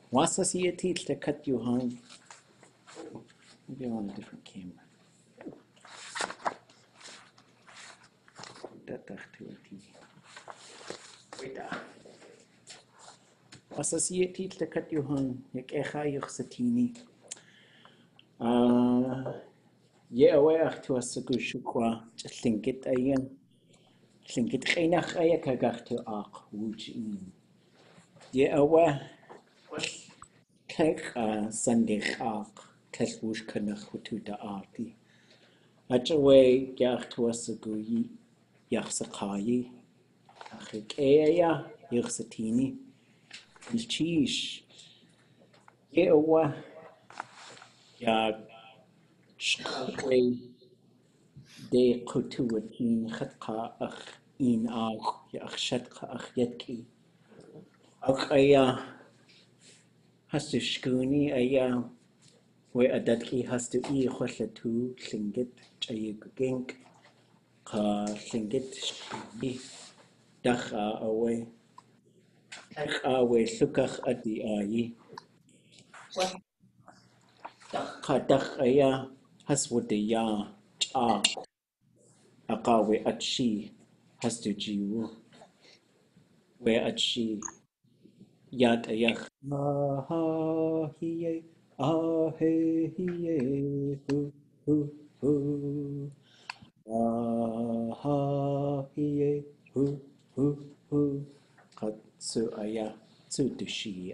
What's the teeth to cut you home? Maybe on a different camera. What's the teeth to cut you home? Yak echa yuch satini. Yeah, aware to us a good shukwa, just Tlingit ayan. Tlingit chenach ayakagach to ark, wooch in. Yeah, aware. Kek Sunday ark, tes woosh kanach hutu da arti. At away, yach to us a good yachsakayi. Achik aya, yuchsatini. Il cheese. Yeah, aware. Yeah, shkaway. De kutuatin chatka ach in auch ach shatka ach yetki. Ach aya hast du skuni aya we adatki hast du I khwallatu Tlingit chayugink ka Tlingit shki dacha away ach away sukach adi ayi dacha dach aya has what the ya cha akawe atshi hast du jiwu we atshi Yat ayach ah hiye he hiye hu hu ah hiye hu katsu ayah tsu dushi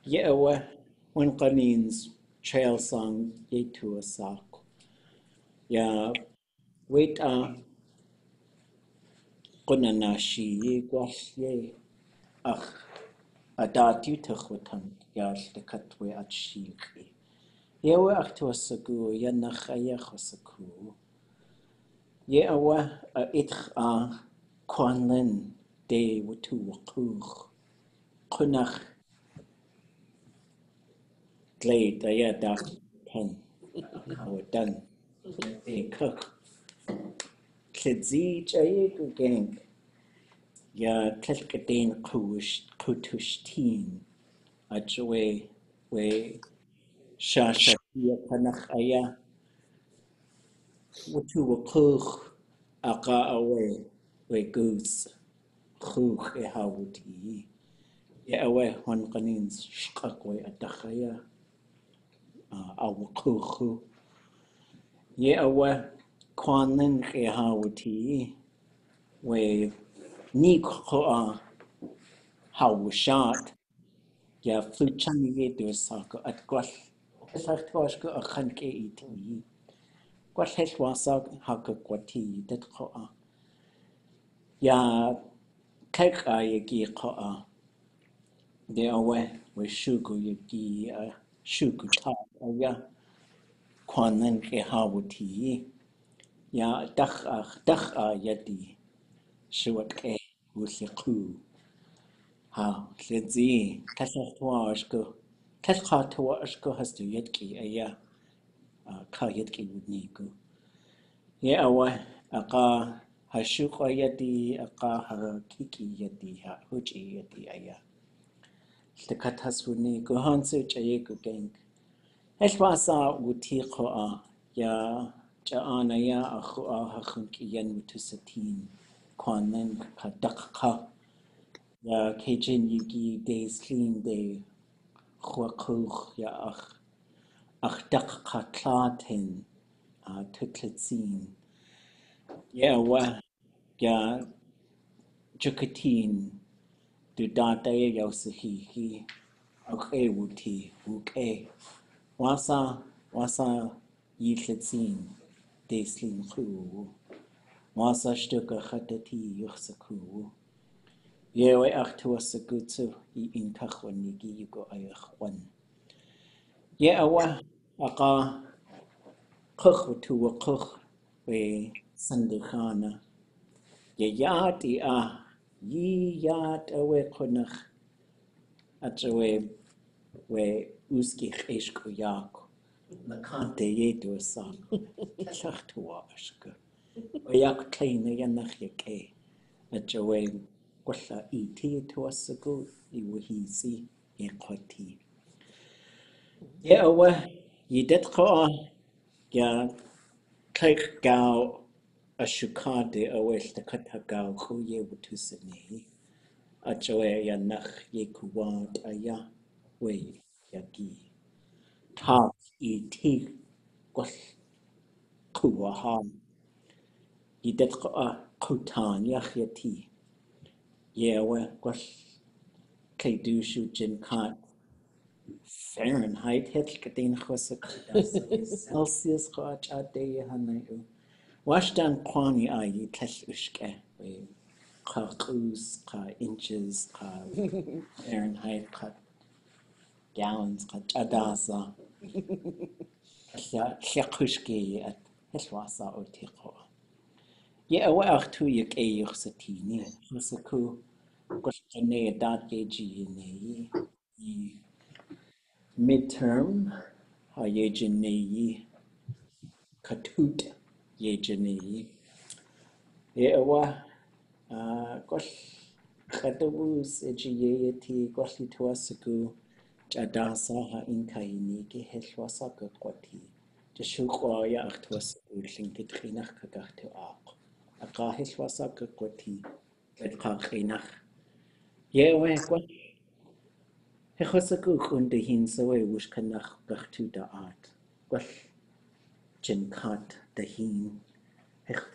yewa when qanin's trail song ye to a sak ya wait qunanashi ye gwash ye ach Adat you tuchwatan yash the katwe at shiki. Yewe achtu asagu yanach ayach asaku. Yewa itch kwanlin de watu wakuch. Kunach glade ayadak pen. How done. De cook. Kidzi jayek gang. Ya tlekadin kutushtin. Ajwe we shasha kanach ayah. Watu wakuch aka away we goose chuch hawti ya away hon kanins shqaqwe adakhaya awkuchu ya away kwanin hawti we ni ko hawshat ya fluchan ye do sako at gwall sagt was go a khanke iti gwall het wasag hakka kwati dat ko ya Kek yagi ko de awe we shugu yagi shugu ta ya kwanan ke hawti ya dakh yadi shuat ke wusiku ha letzi kasatwa ashko kaskatwa ashko hastu yadki ya ka yadki wudniku ya awe aka hashuqa yadi aka kiki yadi ha huji yadi aya the katasuni go hansu chaye go gang. Heshwasa wutiqo ya jaana ya akhu hakhunki yan mutusatin kwanen kadakha ya kejin yugi de slim de khwakuch ya ach dakha klatin tutletsin ya wa ya jukatin du data ya yausihi okay wuti okay wasa yitletzin deslin khu wasa stöcke khatati yuxaku yewe achtu asagutsu I intachwanigi yugo ayachwan ye awa aka khukh tu khukh we sandikhana ye yati yi yat awe khonakh atwe we uski khishku yak nakante yedo san chachtua ashka yak kleine yanach yake atwe kwalla iti to asagu I wahisi إقوتي يا أوه يدت قا يا كيك جاو أشوكادي أوه تكتها جاو خويه وتسنيه أجوه يا نخ يكواد أيا وي يجي تاب إيتي قل قوها يدت قا قوتان يخيتي ياوه قل كيدوشو جنكات Fahrenheit het kadin khosek Celsius khach ade hanayu washdan kwani ayi tel ushke we khaqus kha inches kha Fahrenheit kha gallons kha adasa ya khaqishke at helwasa otiqo ya wa akhtu yek e yuxatini khosaku qashne dat yeji ne midterm ha yejini katut yejini yewa gol khadabus ejiyeti gosli tuasaku jadasa ha inkaini ke helwasa ka qoti tshukwa ya akhtuasaku Tlingit khinakh ka gahtu aq aqa helwasa ka qoti etqa khinakh yewa gol hechosaku khunde hin sawe wush kanakh gahtu da art gol Jinkat dahin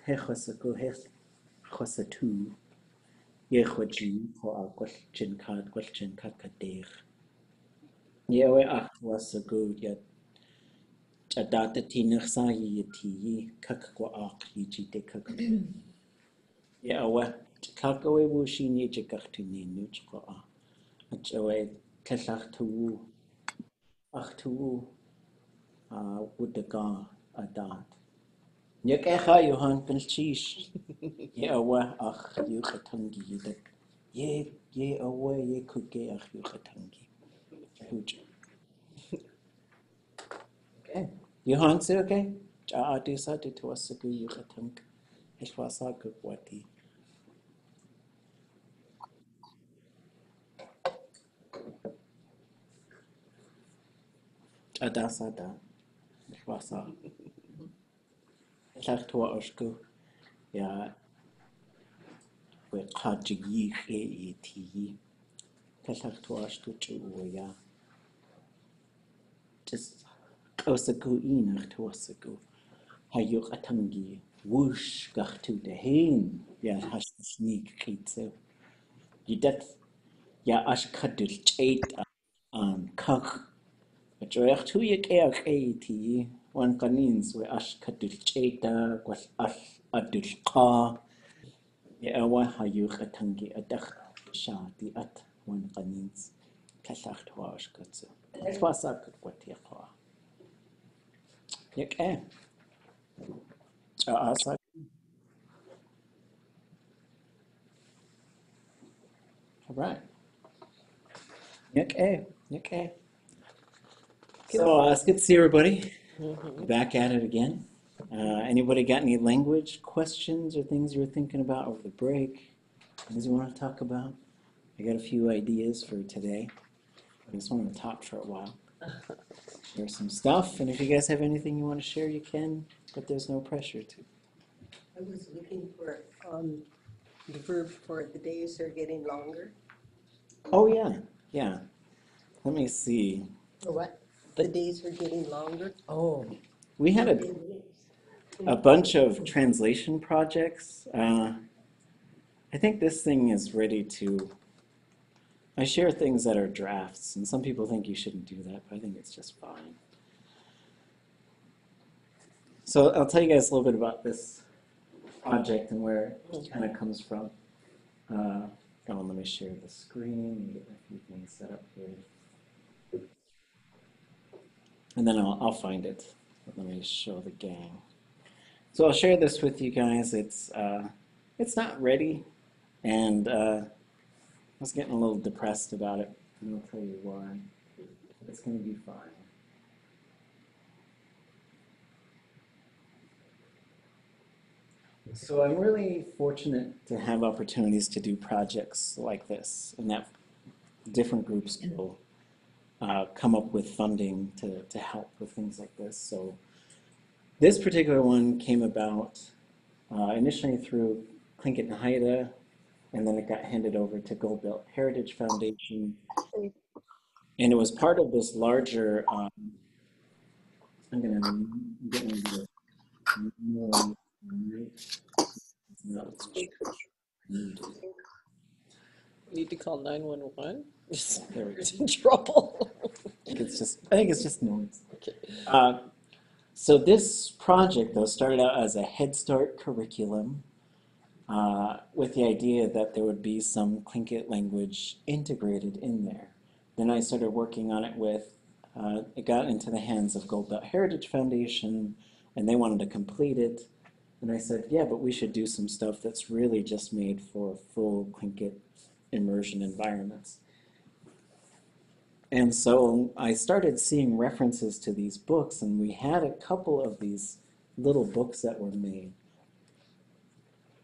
hechosaku hechosatu yechoji ho a gwell jinkat kadeir yewe achwasagu ya jadata tinach sa yiti kakwa aq yiji de kakwa yewe kakawe wushin yijikachtu ninu chko a achawe kallachtu achtu wudaga adat Yak echa Johan Pilchish. Ye awa ach yuchatangi yudak. Ye awa ye kuke ach yuchatangi. Huge. Okay. Johan say okay? Ja adisa de tuasaku yuchatang. Heshwasa kukwati. Adasa da. Heshwasa. Heshach tua oshku. Ya we kajigi he eti. Heshach tua oshku chu ya. Just osaku inach tuasaku. Hayuk atangi whoosh gachtu dehin ya hash sneak kitse yidat ya ash kadul chait an kach ajoyach tu yek eti wan kanins we ash kadul chaita was ash adul qa ya wa hayuk atangi adach shadi at wan kanins kallach twash katse es was ak kwati qa yek asa all right yek So it's good to see everybody. Back at it again. Anybody got any language questions or things you were thinking about over the break? Things you want to talk about? I got a few ideas for today. I just want to talk for a while. Share some stuff, and if you guys have anything you want to share, you can, but there's no pressure to. I was looking for the verb for the days are getting longer. Oh yeah. Let me see. What? The days are getting longer. Oh, We had a bunch of translation projects. I think this thing is ready to. I share things that are drafts, and some people think you shouldn't do that, but I think it's just fine. So I'll tell you guys a little bit about this project and where it kind of comes from. Let me share the screen and get a few things set up here. And then I'll find it. Let me show the gang. So I'll share this with you guys. It's not ready, and I was getting a little depressed about it, and I'll tell you why. It's going to be fine. So I'm really fortunate to have opportunities to do projects like this, and that different groups will come up with funding to help with things like this. So this particular one came about initially through Tlingit and Haida, and then it got handed over to Gold Belt Heritage Foundation. And it was part of this larger, I'm going to get into more. Need to call 911? There we go. It's in trouble. I think it's just noise. Okay. So this project, though, started out as a Head Start curriculum with the idea that there would be some Tlingit language integrated in there. Then I started working on it it got into the hands of Gold Belt Heritage Foundation, and they wanted to complete it. And I said, yeah, but we should do some stuff that's really just made for full Tlingit immersion environments. And so I started seeing references to these books, and we had a couple of these little books that were made.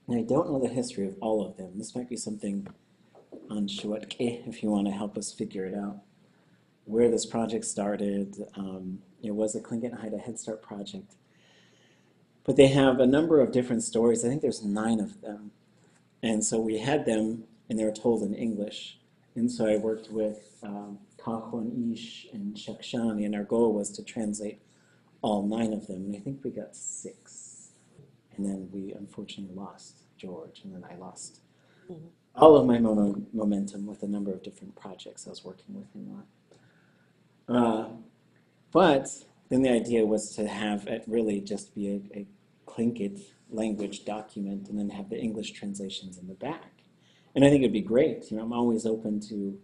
And I don't know the history of all of them. This might be something on Shuatke if you want to help us figure it out. Where this project started, it was a Tlingit and Haida Head Start project. But they have a number of different stories. I think there's 9 of them. And so we had them, and they were told in English. And so I worked with Kahwan Ish and Shakshani, and our goal was to translate all 9 of them. And I think we got 6. And then we unfortunately lost George, and then I lost all of my momentum with a number of different projects I was working with him on. But then the idea was to have it really just be a Tlingit language document and then have the English translations in the back. And I think it'd be great. I'm always open to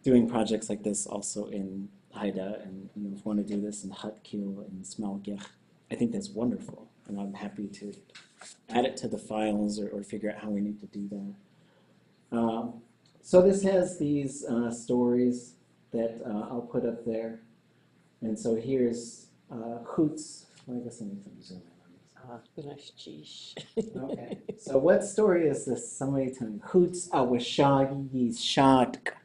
doing projects like this also in Haida, and if you want to do this in Hatkil and Smalgech, I think that's wonderful. And I'm happy to add it to the files or figure out how we need to do that. So this has these stories that I'll put up there. And so here's Hoots. Well, I guess I need to zoom in on this. Okay. So what story is this? Somebody tell me. Hoots awashagi shadk.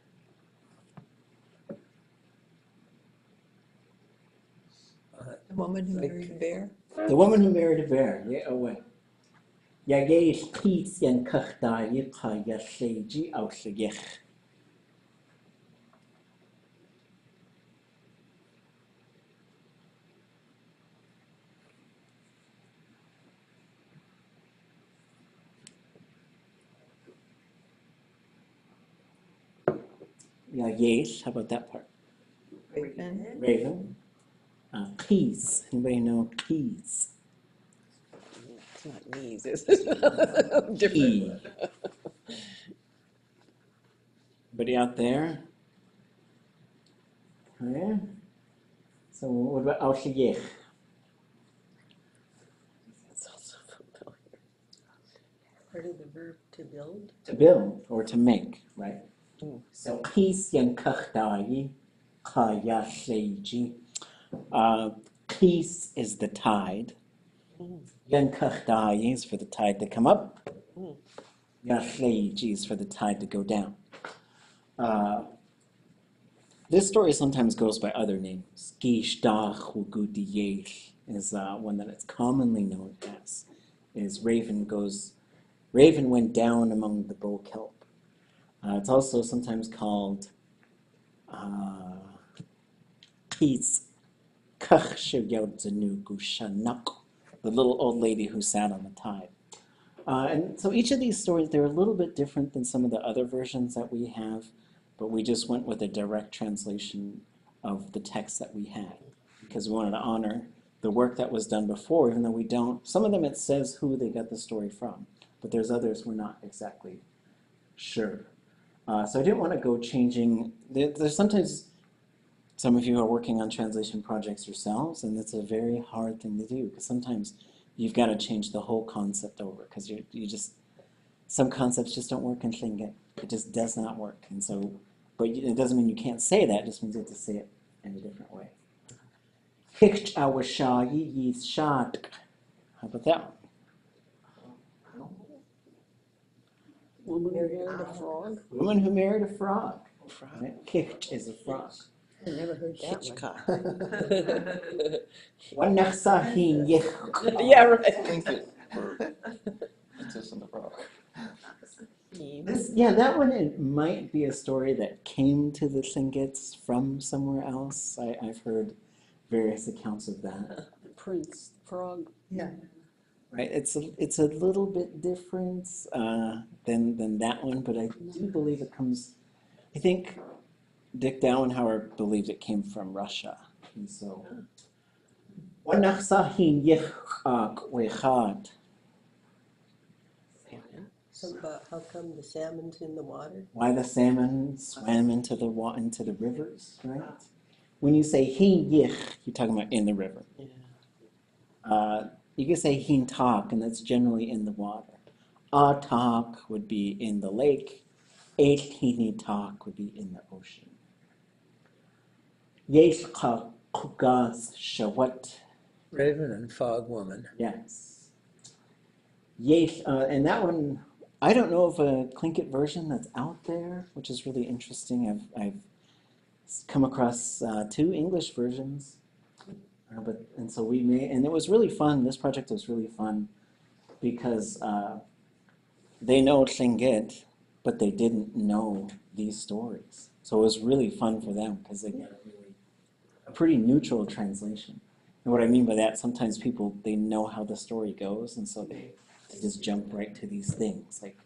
The woman who married a bear. The woman who married a bear. Yeah, away. Yagesh peats yan kachda yikha yasheji awshagech. Yagesh, how about that part? Raven. Raven. Peas. Anybody know peas? It's not knees, is it? Different. Anybody out there? Oh, yeah. So what about Aushigech? That's also familiar. Part of the verb to build. To build or to make, right? So peas yan kachdayi kayasheji. Peace is the tide. Yan kachdayi is for the tide to come up. Yasheji is for the tide to go down. This story sometimes goes by other names. Gishdach Hugudiyech is one that it's commonly known as. Raven went down among the bull kelp. It's also sometimes called Peace Kachshagyaudzanu Gushanak, the little old lady who sat on the tide. And so each of these stories, they're a little bit different than some of the other versions that we have, but we just went with a direct translation of the text that we had because we wanted to honor the work that was done before, even though we don't. Some of them it says who they got the story from, but there's others we're not exactly sure. So I didn't want to go changing. There's sometimes some of you are working on translation projects yourselves, and it's a very hard thing to do because sometimes you've got to change the whole concept over because some concepts just don't work in Tlingit. It just does not work. And so, but it doesn't mean you can't say that. It just means you have to say it in a different way. How about that one? Woman who married a frog? Woman who married a frog. Right? Kicht is a frog. I never heard that one. Hitchcock. Wanaksahin yech. Yeah, right. Tlingit for Princess and the Frog. Yeah, that one, it might be a story that came to the Tlingits from somewhere else. I've heard various accounts of that. Prince Frog. Yeah. Right, it's a little bit different than that one, but I do believe it comes. I think Dick Dowenhauer believed it came from Russia, and so. Wanaksahin yech wechad. Something about how come the salmon's in the water? Why the salmon swam into the rivers, right? When you say hin yich, you're talking about in the river. Yeah. You can say hin tak, and that's generally in the water. A tak would be in the lake. Eight hini tak would be in the ocean. Yesh ka kugas shawat. Raven and Fog Woman. Yes. Yesh, and that one, I don't know of a Tlingit version that's out there, which is really interesting. I've come across 2 English versions, and so we made, and it was really fun. This project was really fun because they know Tlingit, but they didn't know these stories. So it was really fun for them because they got a pretty neutral translation. And what I mean by that, sometimes people, they know how the story goes, and so they just jump right to these things. Like,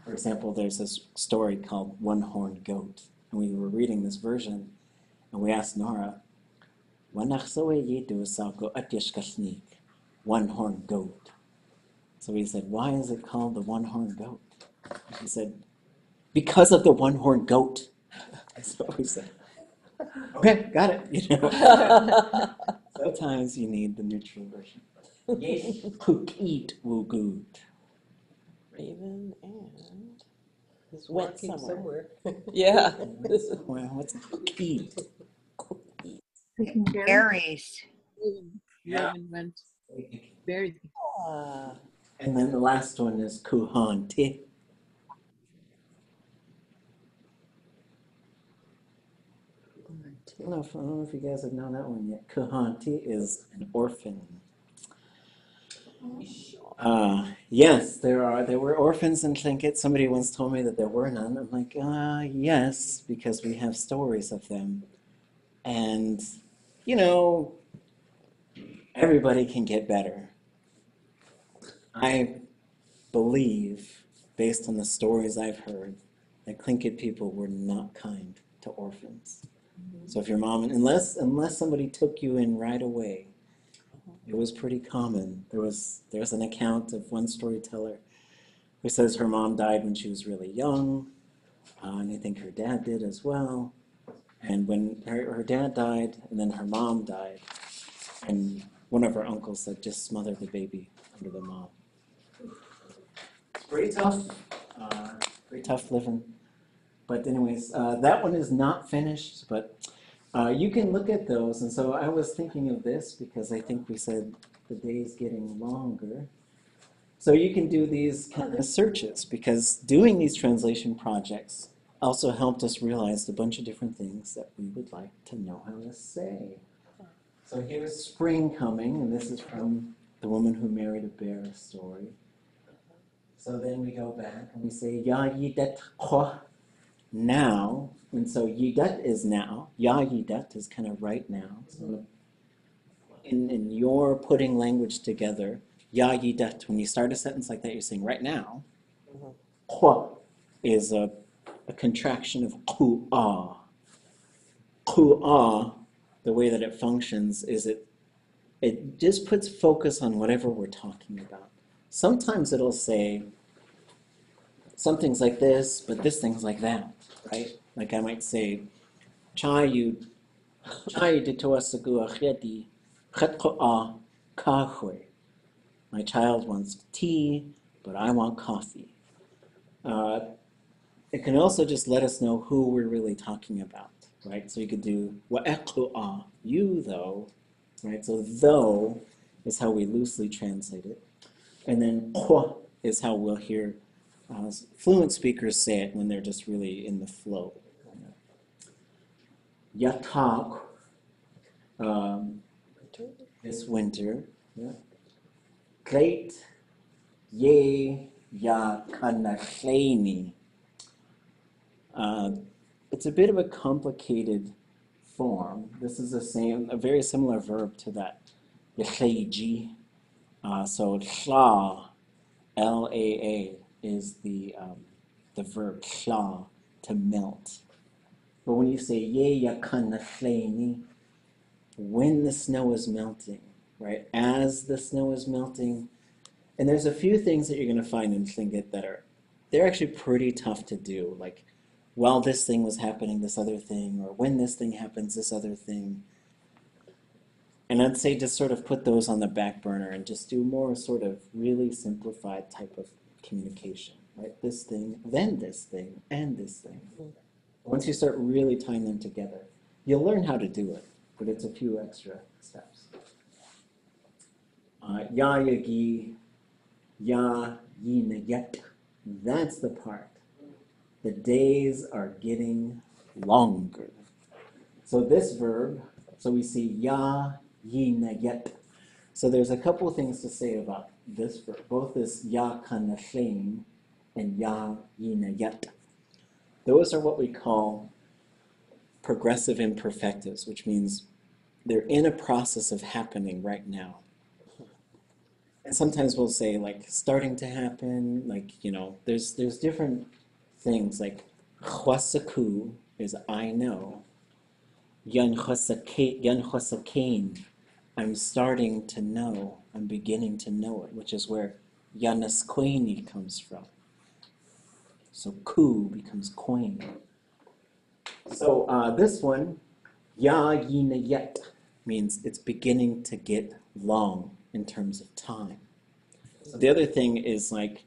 for example, there's this story called One-Horned Goat. And we were reading this version, and we asked Nora, one-horned goat. So we said, why is it called the one-horned goat? And she said, because of the one-horned goat. That's what we said. Okay, got it. You know. Sometimes you need the neutral version. Yes, cook, eat, will good. Raven and He's went walking somewhere. somewhere. Yeah. Well, what's cook, eat? Berries. Yeah. Raven went very. And then the last one is kuhanti. I don't know if you guys have known that one yet. Kuhanti is an orphan. Yes, there were orphans in Tlingit. Somebody once told me that there were none. I'm like, yes, because we have stories of them. And, you know, everybody can get better. I believe, based on the stories I've heard, that Tlingit people were not kind to orphans. So if your mom, unless somebody took you in right away, it was pretty common. There's an account of one storyteller who says her mom died when she was really young, and I think her dad did as well. And when her dad died, and then her mom died, and one of her uncles said, just smother the baby under the mom. It's pretty tough living. But anyways, that one is not finished, but you can look at those. And so I was thinking of this because I think we said the day's getting longer. So you can do these kind of searches because doing these translation projects also helped us realize a bunch of different things that we would like to know how to say. So here's spring coming, and this is from The Woman Who Married a Bear story. So then we go back and we say, Ya yidet kwa, now. And so yidet is now. Ya yidet is kind of right now. So in your putting language together, ya yidet, when you start a sentence like that, you're saying right now. Kwa is a contraction of ku'a. Ku'a, the way that it functions is it just puts focus on whatever we're talking about. Sometimes it'll say something's like this, but this thing's like that, right? Like I might say, chayu ditoasagu achedi chetko'a kahwe. My child wants tea, but I want coffee. It can also just let us know who we're really talking about, right? So you could do wa'eklu'a, you though, right? So though is how we loosely translate it. And then kwa is how we'll hear fluent speakers say it when they're just really in the flow. yatak, this winter. Yeah. Great ye ya kanachleni. It's a bit of a complicated form. This is a very similar verb to that, yechleji. So shla, L-A-A, is the verb shla, to melt. But when you say ye yakanachleni, when the snow is melting, right? As the snow is melting, and there's a few things that you're going to find in Tlingit they're actually pretty tough to do. Like, while this thing was happening, this other thing, or when this thing happens, this other thing. And I'd say just sort of put those on the back burner and just do more sort of really simplified type of communication, right? This thing, then this thing, and this thing. Once you start really tying them together, you'll learn how to do it, but it's a few extra steps. Ya yagi, ya yinayet. That's the part. The days are getting longer. So this verb, so we see ya yinayet. So there's a couple of things to say about this verb, both this ya kanashem and ya yinayet. Those are what we call progressive imperfectives, which means they're in a process of happening right now. And sometimes we'll say like starting to happen, like, there's different things like chwasaku is I know. Yan chwasakain, I'm starting to know, I'm beginning to know it, which is where yanaskweni comes from. So ku becomes koin. So this one, ya yinayet, means it's beginning to get long in terms of time. So the other thing is like,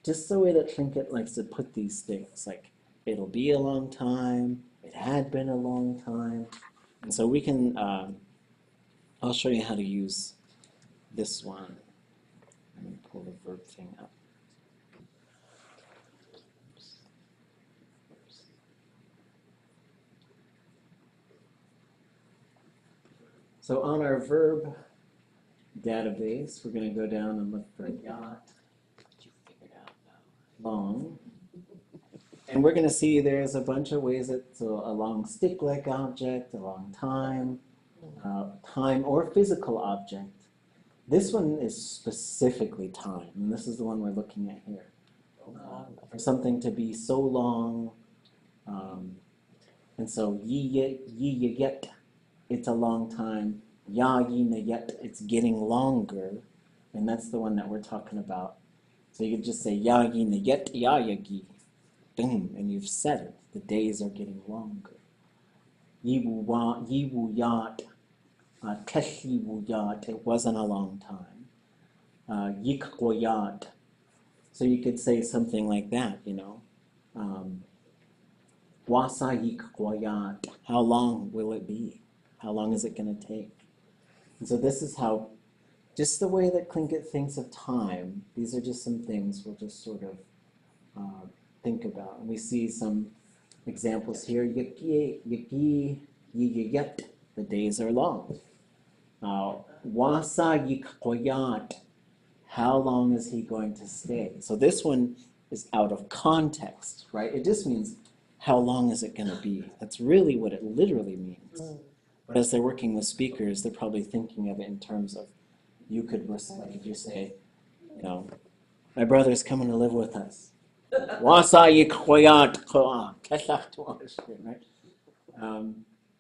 just the way that Tlingit likes to put these things, like it'll be a long time, it had been a long time. And so we can, I'll show you how to use this one. Let me pull the verb thing up. So on our verb database, we're going to go down and look for yacht, long. And we're going to see there's a bunch of ways it's a long stick-like object, a long time, time or physical object. This one is specifically time, and this is the one we're looking at here. For something to be so long, and so ye yet, it's a long time. Ya yet, it's getting longer, and that's the one that we're talking about. So you could just say ya yet ya yagi, boom, and you've said it. The days are getting longer. Yiwu yat, teshiwu yat, it wasn't a long time. Yikkoyat. So you could say something like that, Wasa yikkoyat. How long will it be? How long is it going to take? And so this is how, just the way that Tlingit thinks of time, these are just some things we'll just sort of think about. And we see some examples here. Yiki, yiyiyet, the days are long. Wasa yikkoyat, how long is he going to stay? So this one is out of context, right? It just means, how long is it going to be? That's really what it literally means. But as they're working with speakers, they're probably thinking of it in terms of, you could, like if you say, my brother's coming to live with us. Right?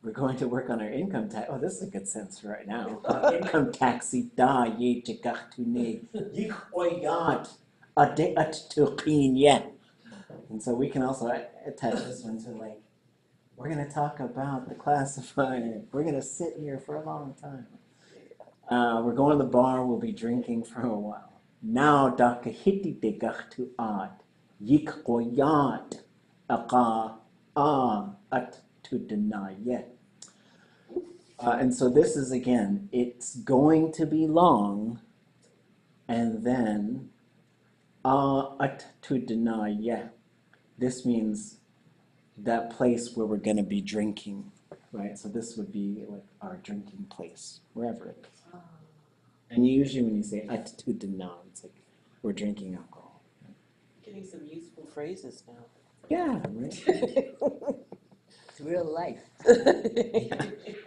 We're going to work on our income tax. Oh, this is a good sense for right now. Income tax da ye chikachtune yikoyat at. And so we can also attach this one to like, we're going to talk about the classifier. We're going to sit here for a long time. We're going to the bar. We'll be drinking for a while. Now dakahiti degachtu ad yikoyat aka at to deny yet. And so this is, again, it's going to be long, and then at to deny yet. This means that place where we're going to be drinking. right? So this would be like our drinking place, wherever it is. And usually when you say atitudenam, it's like we're drinking alcohol. Getting some useful phrases now. Yeah, right? It's real life.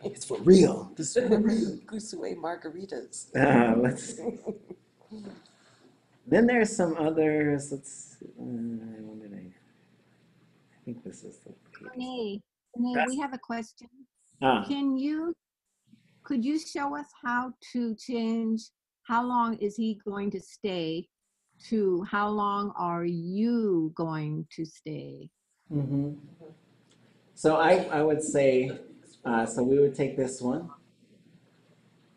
It's for real. This is for real. Kusue margaritas. Let's see. Then there's some others. Let's. What did I think this is the page. Renee, we have a question. Ah, Could you show us how to change how long is he going to stay to how long are you going to stay? mm-hmm. So I would say, so we would take this one.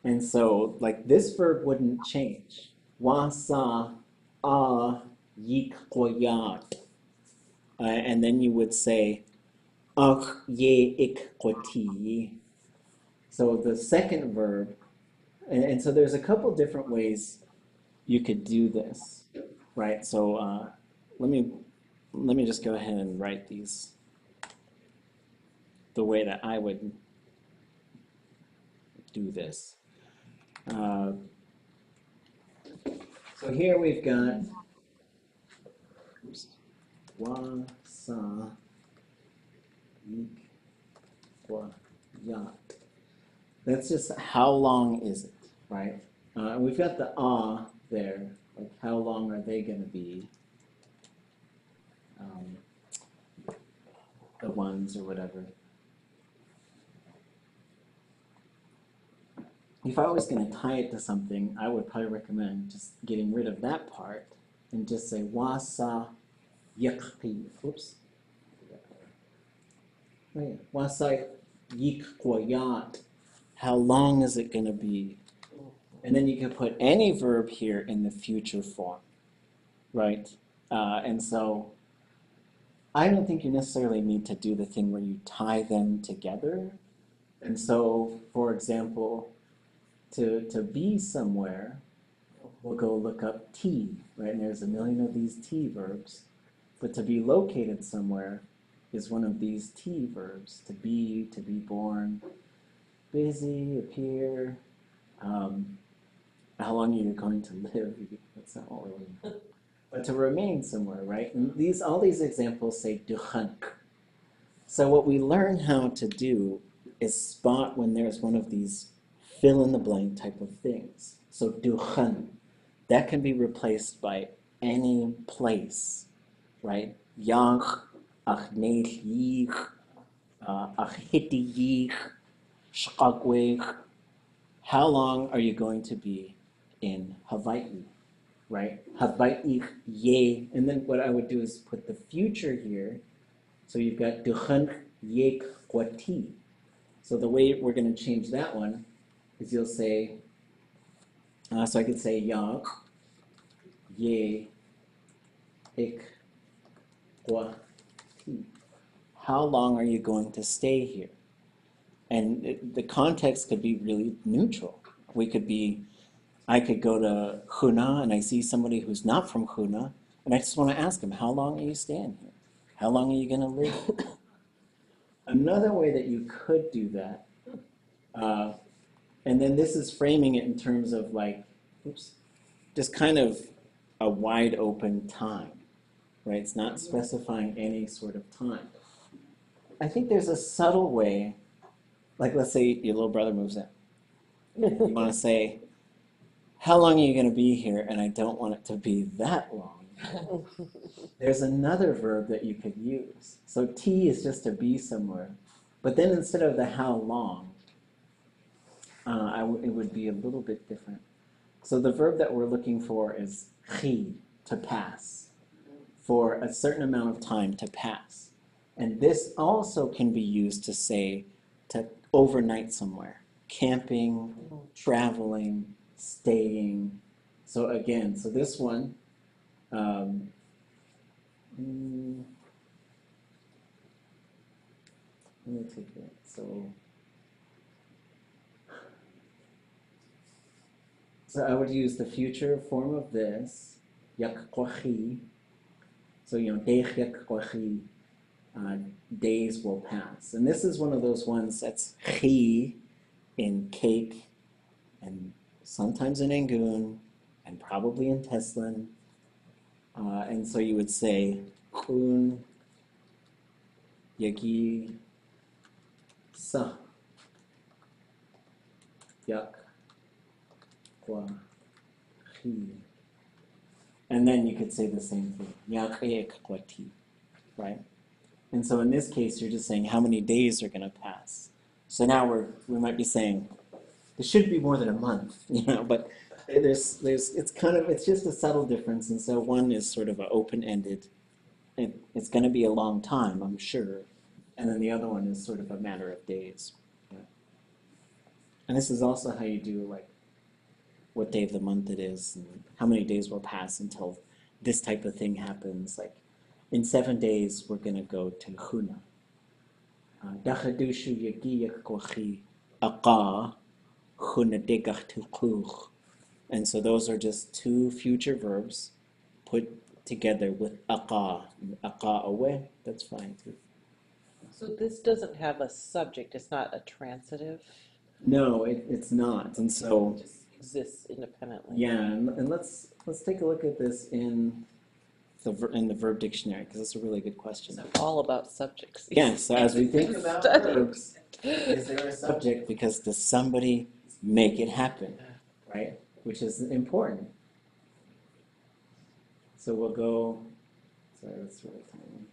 And so, like, this verb wouldn't change. Wasa a yik koyat. And then you would say, ach ye ik koti. So the second verb, and so there's a couple different ways you could do this, right? So let me just go ahead and write these the way that I would do this. So here we've got wasa yik kwa yat. That's just how long is it, right? We've got the there, like how long are they going to be? The ones or whatever. If I was going to tie it to something, I would probably recommend just getting rid of that part and just say wasa yakhi. Oops. Oh, yeah. Wasa yikquayat. How long is it going to be? And then you can put any verb here in the future form, right? And so I don't think you necessarily need to do the thing where you tie them together. And so, for example, to be somewhere, we'll go look up T, right? And there's a million of these T verbs. But to be located somewhere is one of these T verbs. To be born, busy, appear. How long are you going to live? That's not what we're looking for. But to remain somewhere, right? And all these examples say duchank. So what we learn how to do is spot when there's one of these fill in the blank type of things. So duchan, that can be replaced by any place, right? Yach, achnech yich, achiti yich, shkagwech. How long are you going to be in Hawaii, right? Hawaii ye, and then what I would do is put the future here. So you've got duchan yek kwati. So the way we're going to change that one is you'll say, so I could say yak ye ik kwati. How long are you going to stay here? And the context could be really neutral. I could go to Huna and I see somebody who's not from Huna, and I just want to ask them, how long are you staying here? How long are you going to live here? Another way that you could do that, and then this is framing it in terms of like, just kind of a wide open time, right? It's not specifying any sort of time. I think there's a subtle way, like let's say your little brother moves in. You want to say, how long are you going to be here? And I don't want it to be that long. There's another verb that you could use. So T is just to be somewhere. But then instead of the how long, it would be a little bit different. So the verb that we're looking for is chi, to pass, for a certain amount of time to pass. And this also can be used to say to overnight somewhere, camping, traveling, staying. So again, so this one, let me take it. So I would use the future form of this, yak kwachi. So, deich yak kwachi. days will pass. And this is one of those ones that's chi in cake, and sometimes in Angoon, and probably in Teslin. And so you would say, kun yagi sa yak kwa chi. And then you could say the same thing, yak ek kwa ti, right? And so in this case, you're just saying how many days are going to pass. So now we might be saying, there should be more than a month, but it's just a subtle difference. And so one is sort of an open-ended, it's going to be a long time, I'm sure. And then the other one is sort of a matter of days. Yeah. And this is also how you do like what day of the month it is and how many days will pass until this type of thing happens. Like in 7 days, we're going to go to Huna. Dachadushu yagi yakwachi aqa. And so those are just two future verbs put together with aqa. Aqa away, that's fine too. So this doesn't have a subject, it's not a transitive? No, it's not. And so it just exists independently. Yeah, and let's take a look at this in the verb dictionary, because it's a really good question. It's all about subjects. Yeah, so as we think about verbs, is there a subject? Because does somebody make it happen, right? Which is important. So we'll go, sorry, that's really tiny.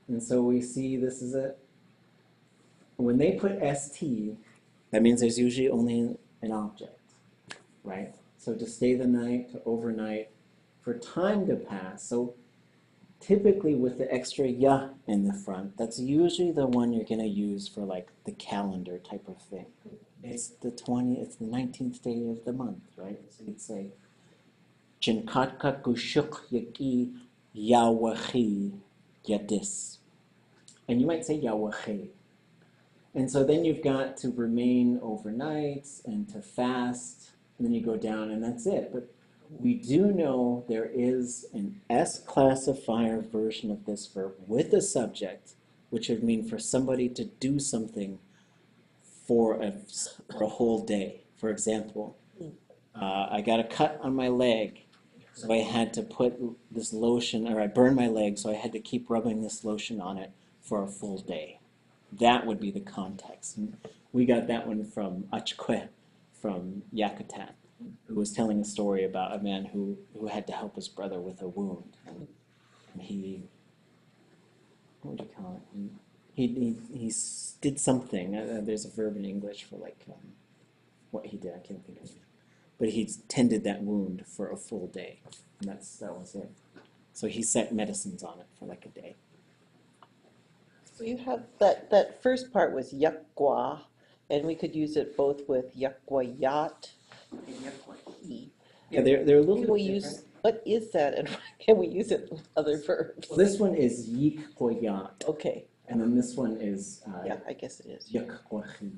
And so we see this is when they put st, that means there's usually only an object, right? So to stay the night, to overnight, for time to pass. So typically with the extra ya in the front, that's usually the one you're going to use for like the calendar type of thing. It's the 19th day of the month, right? So you'd say, Chinkatka kushuk yaki yawachi yadis. And you might say yawachi. And so then you've got to remain overnight and to fast, and then you go down and that's it. But we do know there is an S classifier version of this verb with a subject, which would mean for somebody to do something for a whole day. For example, I got a cut on my leg, so I had to put this lotion, or I burned my leg, so I had to keep rubbing this lotion on it for a full day. That would be the context. And we got that one from Achkwe, from Yakutat, who was telling a story about a man who had to help his brother with a wound. And he, what would you call it? He did something. There's a verb in English for like what he did. I can't think of it. But he tended that wound for a full day. And that was it. So he set medicines on it for like a day. So you have that first part was yakwa, and we could use it both with yakwayat and yakwahi. Yeah, they're a little Can we bit use, different. what is that, and can we use it with other verbs? Well, this one is yik koyat, Okay, and then this one is yeah, I guess it is. yakwahi.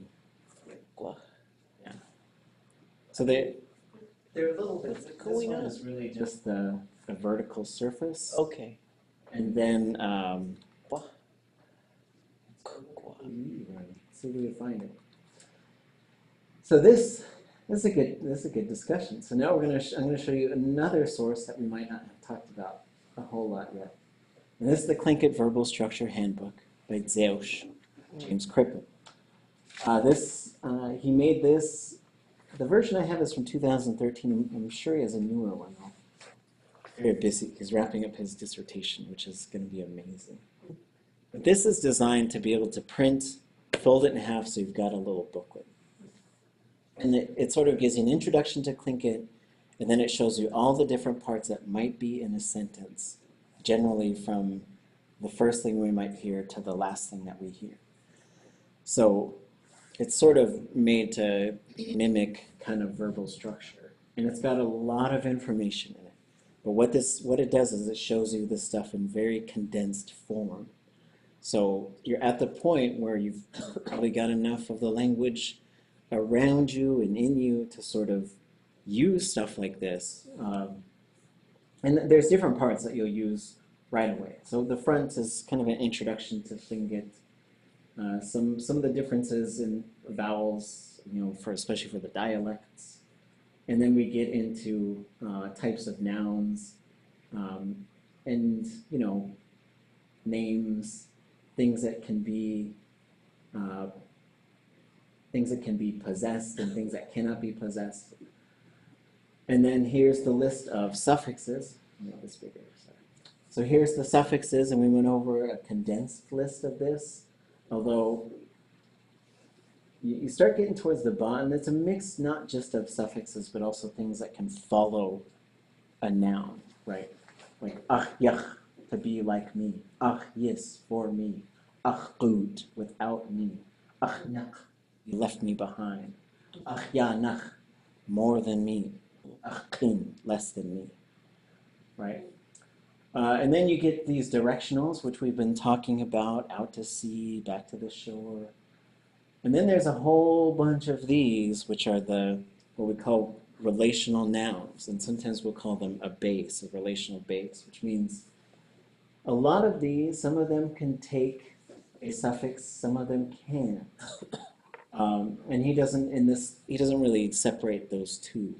Yakwa. Yeah. So they're a little bit. What's This going one on? is really just the vertical surface, Okay. and then Kwa. see if we can find it. So this is a good discussion. So now I'm gonna show you another source that we might not have talked about a whole lot yet. And this is the Tlingit Verbal Structure Handbook by Zeus, James Crippen. He made this. The version I have is from 2013. I'm sure he has a newer one. Very busy. He's wrapping up his dissertation, which is going to be amazing. But this is designed to be able to print, fold it in half, so you've got a little booklet. And it sort of gives you an introduction to Tlingit, and then it shows you all the different parts that might be in a sentence, generally from the first thing we might hear to the last thing that we hear. So it's sort of made to mimic kind of verbal structure, and it's got a lot of information in it. But what it does is it shows you this stuff in very condensed form. So you're at the point where you've probably got enough of the language around you and in you to sort of use stuff like this And there's different parts that you'll use right away. So the front is kind of an introduction to Tlingit. Some of the differences in vowels, for especially for the dialects. And then we get into types of nouns, and names, things that can be possessed and things that cannot be possessed. And then here's the list of suffixes. Make this bigger. Sorry. So here's the suffixes, and we went over a condensed list of this. Although you start getting towards the bottom, it's a mix not just of suffixes, but also things that can follow a noun, right? Like ach yach, to be like me. Ach yis, for me. Ach gut, without me. Ach nach, you left me behind. Ach ya nach, more than me. Ach kin, less than me, right? And then you get these directionals, which we've been talking about, out to sea, back to the shore. And then there's a whole bunch of these, which are what we call relational nouns. And sometimes we'll call them a base, a relational base, which means a lot of these, some of them can take a suffix, some of them can't. And he doesn't really separate those two.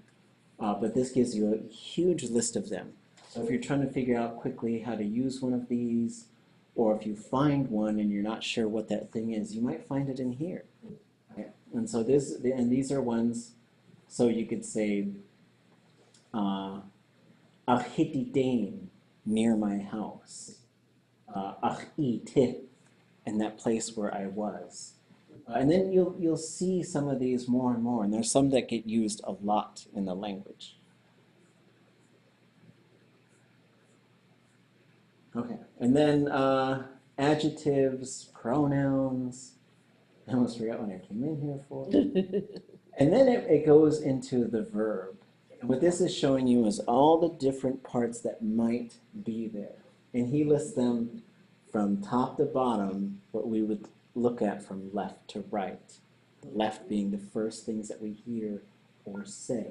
But this gives you a huge list of them. So if you're trying to figure out quickly how to use one of these, or if you find one and you're not sure what that thing is, you might find it in here. Right? And so these are ones, so you could say, Achititain, near my house. Achite, in that place where I was. And then you'll see some of these more and more, and there's some that get used a lot in the language. Okay, and then adjectives, pronouns. I almost forgot what I came in here for. And then it goes into the verb. And what this is showing you is all the different parts that might be there. And he lists them from top to bottom, what we would look at from left to right. Left being the first things that we hear or say.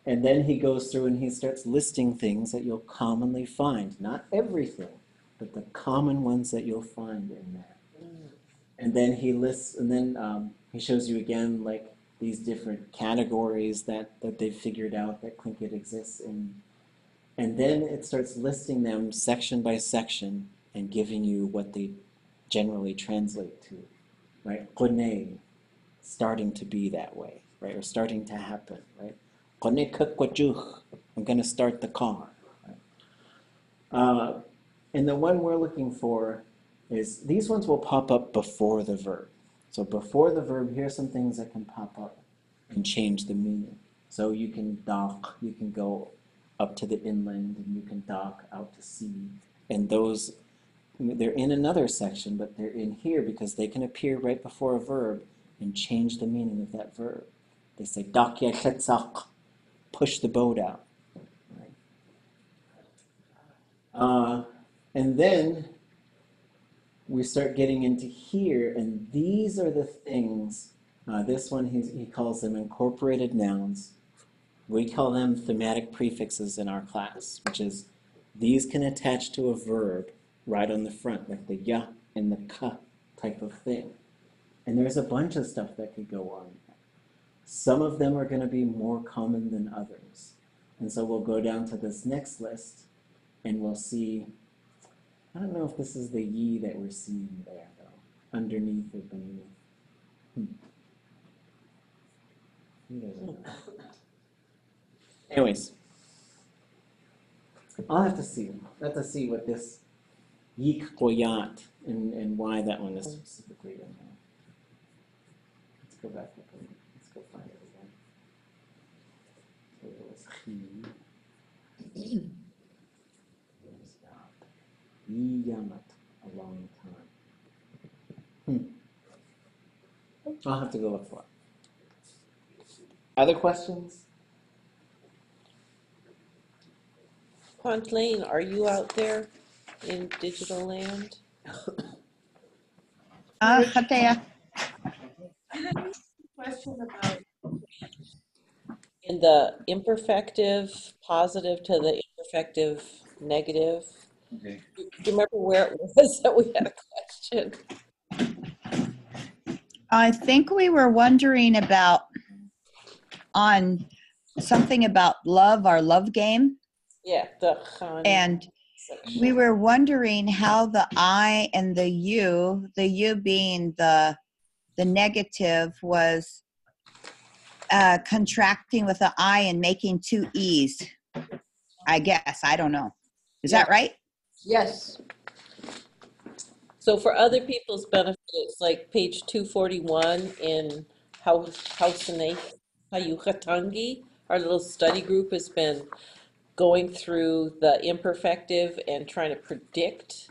And then he goes through and he starts listing things that you'll commonly find. Not everything, but the common ones that you'll find in there. And then he lists, and then he shows you again like these different categories that they've figured out that Tlingit exists in. And then it starts listing them section by section and giving you what they generally translate to, right? Qunay, starting to be that way, right? Or starting to happen, right? I'm going to start the car. Right? And the one we're looking for is, these ones will pop up before the verb. So before the verb, here's some things that can pop up and change the meaning. So you can dock, you can go up to the inland, and you can dock out to sea. And those, they're in another section, but they're in here because they can appear right before a verb and change the meaning of that verb. They say, dak ya chetzak, push the boat out. Right? And then we start getting into here, and these are the things, this one he calls them incorporated nouns. We call them thematic prefixes in our class, which is these can attach to a verb right on the front, like the ya and the ka type of thing. And there's a bunch of stuff that could go on. Some of them are going to be more common than others. And so we'll go down to this next list, and we'll see, I don't know if this is the ye that we're seeing there, though, underneath or beneath. Who doesn't know? Anyways, I'll have to see. I'll have to see what this yik koyat and why that one is specifically in there. Let's go back up and let's go find it again. So it was he. Yamat, a long time. I'll have to go look for it. Other questions? Pont Lane, are you out there in digital land? Hatea. Question about in the imperfective positive to the imperfective negative. Okay. Do you remember where it was that we had a question? I think we were wondering about on something about love, our love game. Yeah, the Khan And section. we were wondering how the I and the you being the negative, was contracting with the I and making two E's. I guess. I don't know. Is that right? Yes. So for other people's benefit, it's like page 241 in Hayuhatangi. Our little study group has been going through the imperfective and trying to predict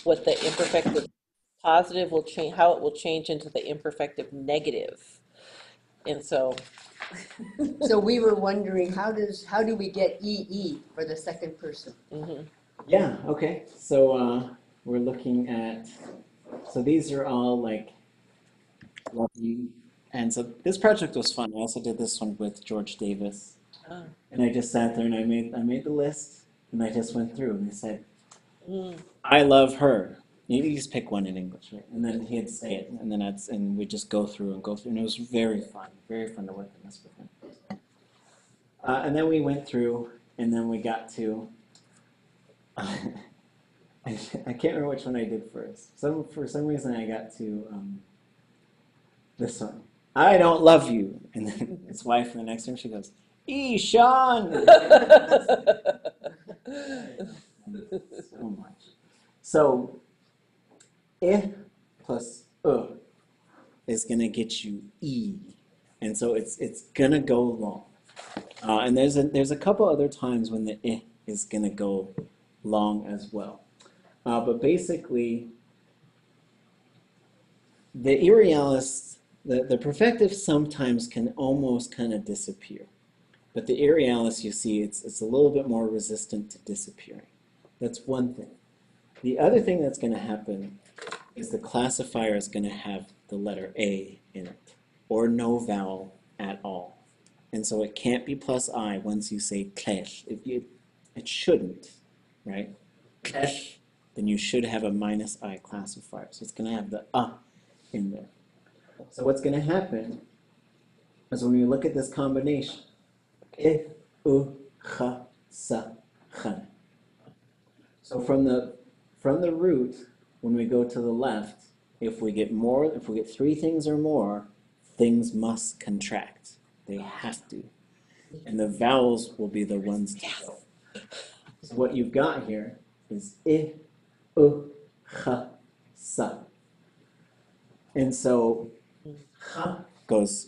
what the imperfective positive will change, how it will change into the imperfective negative. And so, So we were wondering, how do we get EE for the second person? mhm. Yeah, okay. So we're looking at, so these are all like love you. And so this project was fun. I also did this one with George Davis. Ah, And I just sat there and I made the list and I just went through and I said, mm. I love her. You just pick one in English, right? And then he'd say it, and then we just go through, and it was very fun to work on this with him. And then we went through, and then we got to, I can't remember which one I did first. For some reason I got to this one. I don't love you, and then his wife in the next room, she goes, Sean. So much. So, eh plus is gonna get you e, and so it's gonna go long. And there's a couple other times when the eh is gonna go long as well. But basically, the irrealis, the perfective sometimes can almost kind of disappear. But the irrealis, you see, it's a little bit more resistant to disappearing. That's one thing. The other thing that's going to happen is the classifier is going to have the letter A in it, or no vowel at all. And so it can't be plus I once you say klesh. It shouldn't, right? Klesh, then you should have a minus I classifier. So it's going to have the in there. So what's going to happen is when you look at this combination, I, U, Ch, Sa, Chan. So from the root, when we go to the left, if we get three things or more, things must contract. They have to. And the vowels will be the ones to go. So what you've got here is I, U, Ch, Sa. And so Ch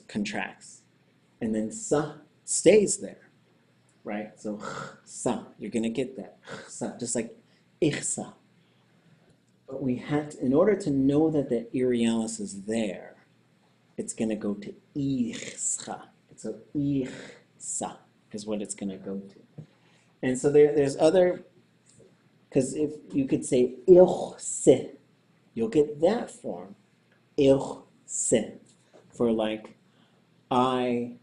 contracts. And then Sa stays there. Right? So Sa, you're gonna get that. Sa, just like Ichsa. But we had to, in order to know that the irrealis is there, it's going to go to ichsa. So ichsa is what it's going to go to. And so there's other, because if you could say ilchse, you'll get that form. Ilchse, for like, I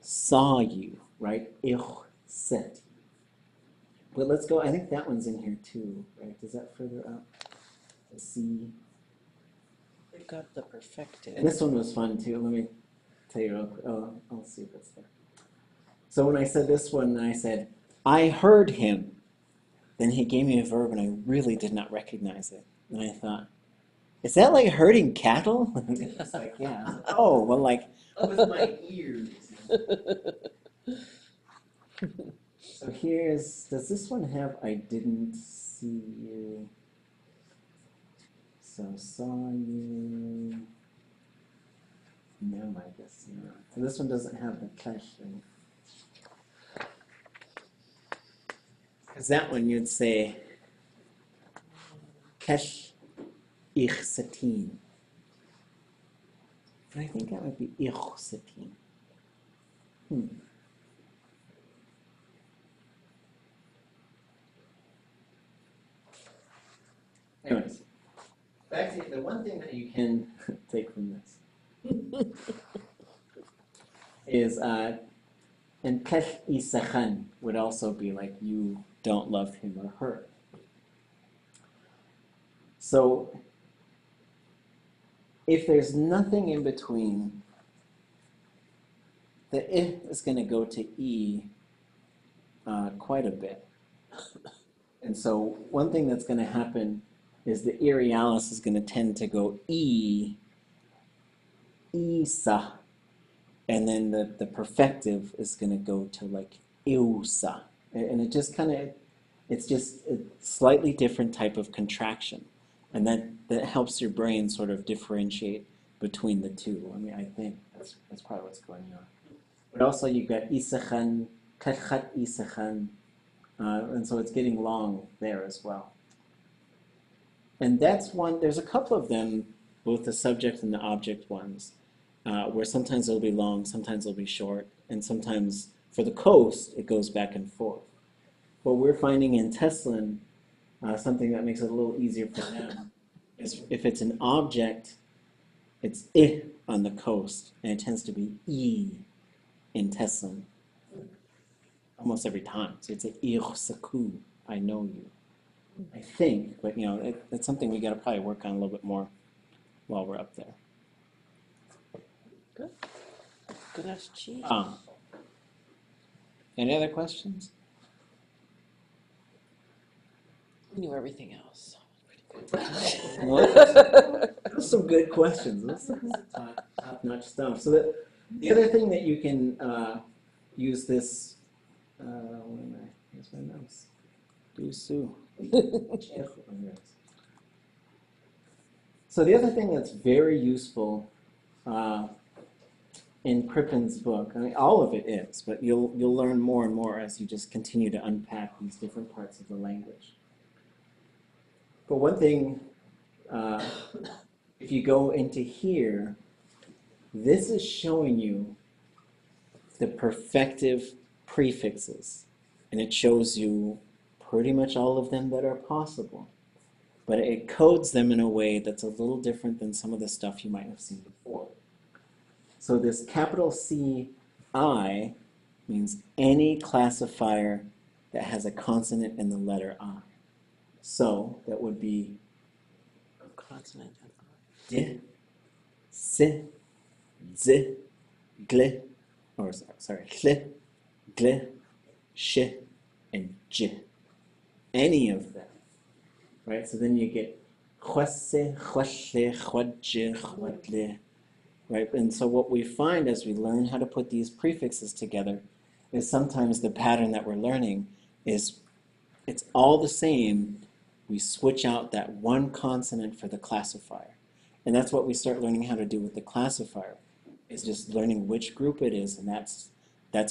saw you, right? Ilchset. But let's go, I think that one's in here too, right? Is that further up? Let's see. We got the perfective. And this one was fun too. Let me tell you real quick. Oh, I'll see if it's there. So when I said this one, I said, I heard him. Then he gave me a verb and I really did not recognize it. And I thought, is that like herding cattle? It's like, yeah. Like, oh, well, like, with my ears. So does this one have I didn't see you? So saw you. No, I guess not. So this one doesn't have the question. Because that one you'd say, Kesh ich satin. But I think that might be ich satin. Anyways, back to the one thing that you can take from this is And kef isachan would also be like you don't love him or her. So if there's nothing in between, the is going to go to e quite a bit. And so one thing that's going to happen is the irialis is going to tend to go isa, and then the perfective is going to go to like iusa. And it just kind of, it's just a slightly different type of contraction. And that helps your brain sort of differentiate between the two. I mean, I think that's probably what's going on. But also you've got isachan, kachat isachan, and so it's getting long there as well. And that's one, there's a couple of them, both the subject and the object ones, where sometimes it'll be long, sometimes it'll be short, and sometimes for the coast, it goes back and forth. What we're finding in Teslin, something that makes it a little easier for them, is if it's an object, it's I on the coast, and it tends to be E in Teslin almost every time. So it's a irsaku, I know you. I think, but it's something we got to probably work on a little bit more while we're up there. Good. Good as cheese. Any other questions? We knew everything else. Those some good questions. Those top-notch stuff. So the other thing that you can use this. Here's my mouse. Do Sue. So the other thing that's very useful in Crippen's book, I mean, all of it is, but you'll learn more and more as you just continue to unpack these different parts of the language. But one thing, if you go into here, this is showing you the perfective prefixes, and it shows you pretty much all of them that are possible. But it codes them in a way that's a little different than some of the stuff you might have seen before. So this capital C-I means any classifier that has a consonant in the letter I. So that would be Consonant. D, si, z, gle, or sorry, chle, gle, sh, and j. Any of them, right? So then you get chwese, chwashe, chwadje, chwadle, right? And so what we find as we learn how to put these prefixes together is sometimes the pattern that we're learning is it's all the same. We switch out that one consonant for the classifier. And that's what we start learning how to do with the classifier, is just learning which group it is, and that's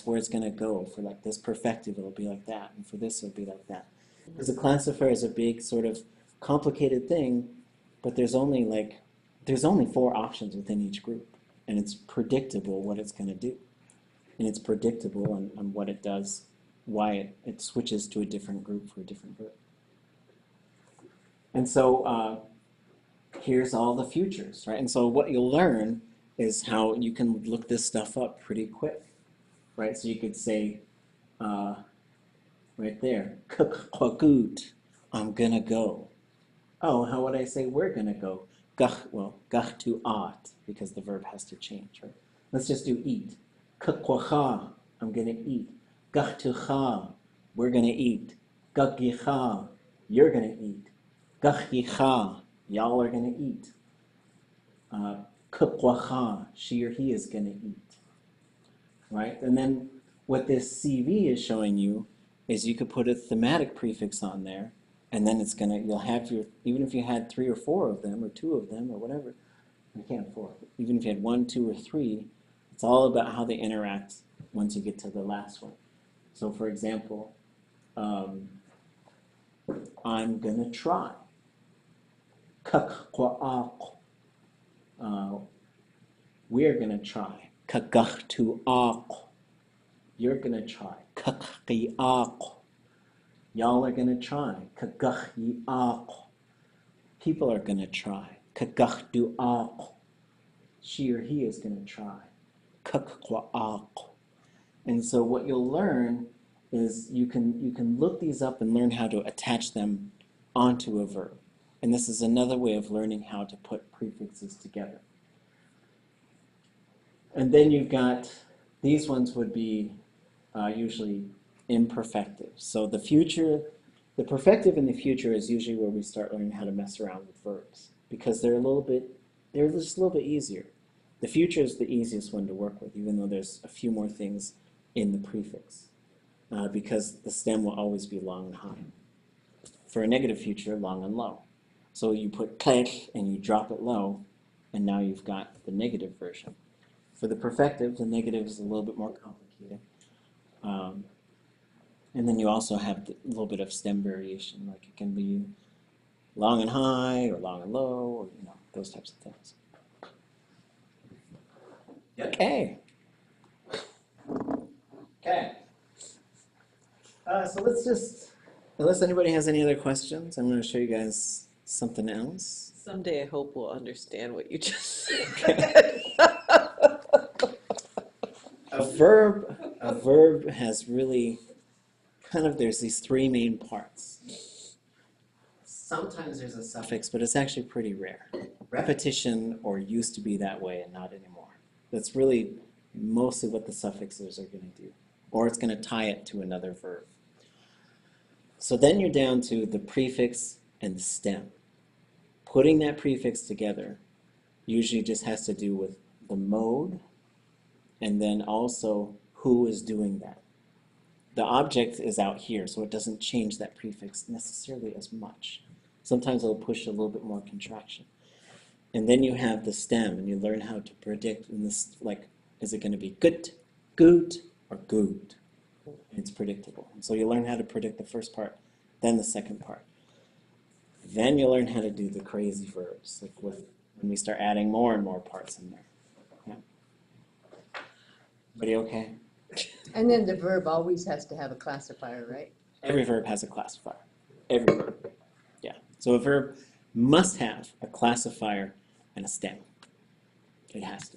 where it's going to go. For like this perfective, it'll be like that, and for this, it'll be like that. Because the classifier is a big sort of complicated thing, but there's only 4 options within each group, and it's predictable what it's going to do. And it's predictable on what it does, why it switches to a different group for a different group. And so here's all the futures, right? And so what you'll learn is how you can look this stuff up pretty quick, right? So you could say, right there, kukwagut, I'm gonna go. Oh, how would I say we're gonna go? Gach to ot, because the verb has to change, right? Let's just do eat. Kukwacha, I'm gonna eat. Gach to cha, we're gonna eat. Gagicha, you're gonna eat. Gachicha, y'all are going to eat. Kukwacha, she or he is going to eat. Right? And then what this CV is showing you is you could put a thematic prefix on there, and then you'll have even if you had 3 or 4 of them, or 2 of them, or whatever, you can't have 4, even if you had 1, 2, or 3, it's all about how they interact once you get to the last one. So for example, I'm going to try. We're going to try. You're going to try. Y'all are going to try. People are going to try. She or he is going to try. And so what you'll learn is you can look these up and learn how to attach them onto a verb. And this is another way of learning how to put prefixes together. And then you've got, these ones would be usually imperfective. So the future, the perfective in the future is usually where we start learning how to mess around with verbs because they're just a little bit easier. The future is the easiest one to work with, even though there's a few more things in the prefix, because the stem will always be long and high. For a negative future, long and low. So you put klech and you drop it low, and now you've got the negative version. For the perfective, the negative is a little bit more complicated. And then you also have a little bit of stem variation, like it can be long and high, or long and low, or those types of things. Okay. Okay. So let's just, unless anybody has any other questions, I'm going to show you guys something else. Someday I hope we'll understand what you just said. A verb has really there's these three main parts. Sometimes there's a suffix, but it's actually pretty rare. Repetition or used to be that way and not anymore. That's really mostly what the suffixes are going to do. Or it's going to tie it to another verb. So then you're down to the prefix and the stem. Putting that prefix together usually just has to do with the mode and then also who is doing that. The object is out here, so it doesn't change that prefix necessarily as much. Sometimes it'll push a little bit more contraction. And then you have the stem, and you learn how to predict in this, like, is it going to be gut, or good? It's predictable. And so you learn how to predict the first part, then the second part. Then you learn how to do the crazy verbs, like when we start adding more and more parts in there. Yeah. Everybody okay? And then the verb always has to have a classifier, right? Every verb has a classifier. Every verb. Yeah. So a verb must have a classifier and a stem. It has to.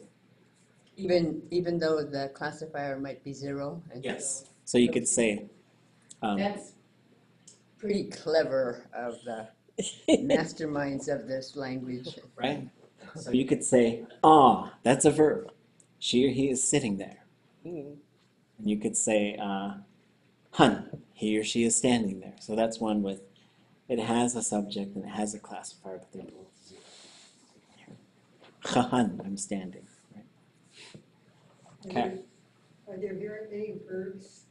Even though the classifier might be 0? And Yes. So you could say... that's pretty clever of the masterminds of this language. Right? So you could say, that's a verb. She or he is sitting there. And you could say, hun, he or she is standing there. So that's one with, it has a subject and it has a classifier, but they're both zero. Hun, I'm standing. Right? Okay. Are there very many verbs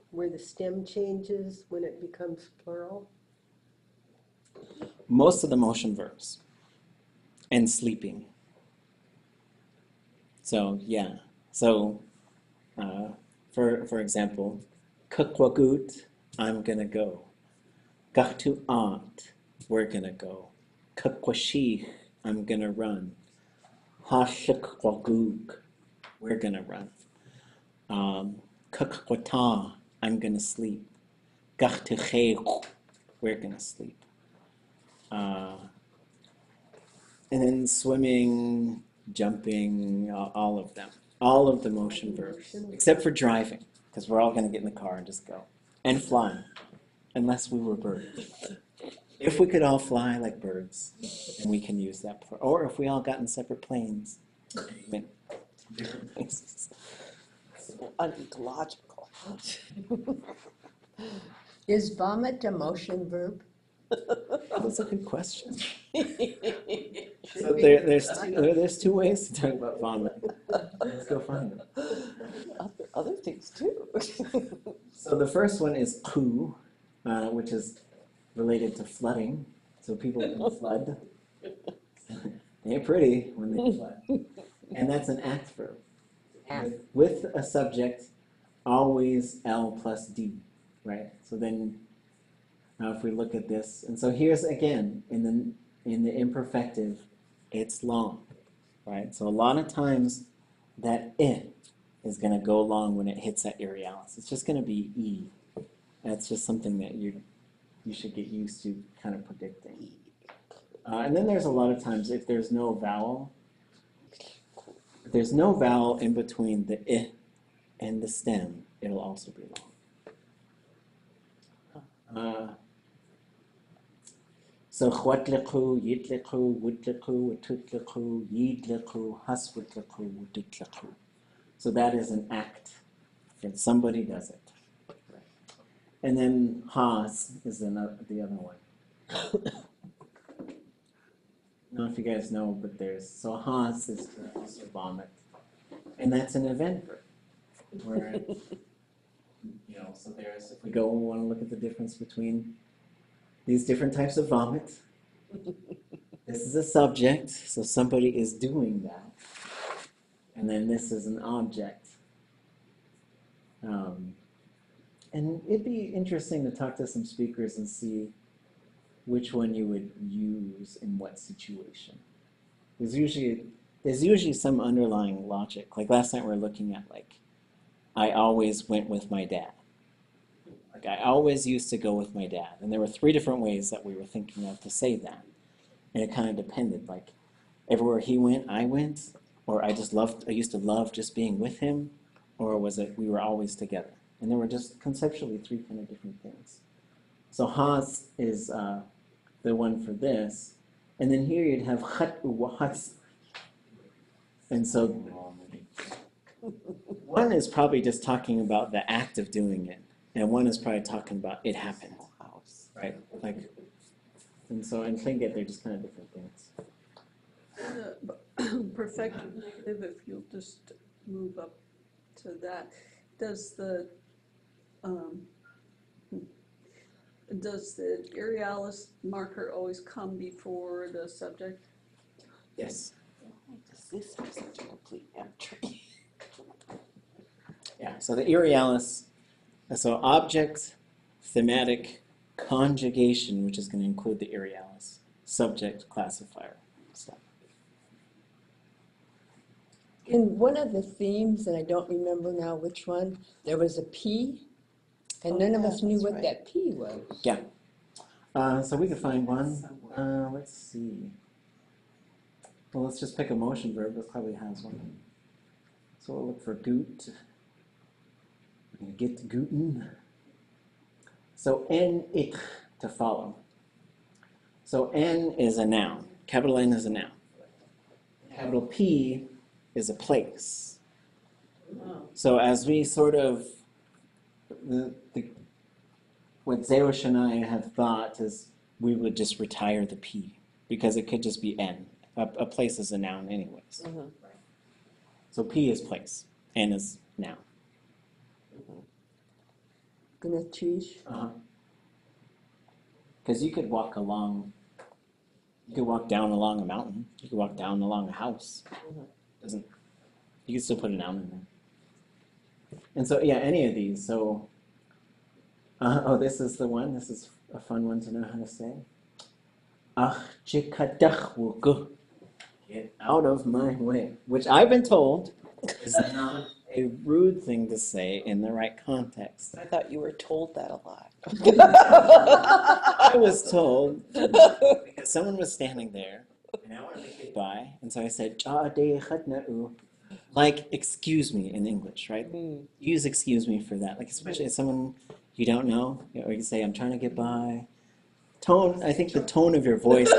where the stem changes when it becomes plural? Most of the motion verbs. And sleeping. So, yeah. So, for example, kakwagut, I'm gonna go. Gachtu aunt, we're gonna go. Kakwashich, I'm gonna run. Hashikwagug, we're gonna run. Kakwata, I'm gonna sleep. Gachtu we're gonna sleep. And then swimming, jumping, all of them. All of the motion verbs, except for driving, because we're all going to get in the car and just go. And flying, unless we were birds. If we could all fly like birds, then we can use that. Or if we all got in separate planes, went different places. Unecological. Is vomit a motion verb? That's a good question. So there's two ways to talk about vomit. Let's go find them. Other things too. So the first one is poo, which is related to flooding. So people can flood. They ain't pretty when they flood. And that's an act verb. With a subject, always L plus D, right? So then if we look at this, and so here's again, in the imperfective, it's long, right? So a lot of times that is going to go long when it hits that aerialis. It's just going to be E. That's just something that you should get used to kind of predicting. And then there's a lot of times if there's no vowel in between the and the stem, it'll also be long. So chwatlichu, yitlichu, wutlichu, wututlichu, yidlichu, haswutlichu, wututlichu. So that is an act. And somebody does it. And then has is the other one. I don't know if you guys know, but so has is to also vomit. And that's an event verb. Where, so there's, if we want to look at the difference between these different types of vomit. This is a subject, so somebody is doing that. And then this is an object. And it'd be interesting to talk to some speakers and see which one you would use in what situation. There's usually some underlying logic. Like last night we were looking at I always went with my dad. Like I always used to go with my dad. And there were 3 different ways that we were thinking of to say that. And it kind of depended. Like everywhere he went, I went. Or I used to love just being with him. Or was it we were always together? And there were just conceptually 3 kind of different things. So has is the one for this. And then here you'd have khat wa has. And so one is probably just talking about the act of doing it. And one is probably talking about it happened. Right? And so in Tlingit, they're just kind of different things. The perfected negative, if you'll just move up to that, does the arealis marker always come before the subject? Yes. Does this have such a complete entry? Yeah, so the arealis, so object, thematic, conjugation, which is going to include the arealis, subject, classifier stuff. In one of the themes, and I don't remember now which one, there was a P, and none of us knew what that P was. Yeah. So we could find one. Let's see. Well, let's just pick a motion verb. It probably has one. So we'll look for goot. We're going to get guten. So en ich, to follow. So n is a noun. Capital N is a noun. Capital P is a place. So as we sort of, what Zeosh and I have thought is we would just retire the P because it could just be N. A place is a noun anyways. Mm-hmm. So P is place, N is noun. Gonna choose. Because you could walk down along a mountain. You could walk down along a house. You could still put a noun in there. And so, yeah, any of these. So, this is the one. This is a fun one to know how to say. Ach chikadach wugu. Get out of my way. Which I've been told is not a rude thing to say in the right context. I thought you were told that a lot. I was told because someone was standing there and I wanted to get by, and so I said, like, excuse me in English, right? Use excuse me for that. Like, especially as someone you don't know, or you say, I'm trying to get by. Tone, I think the tone of your voice,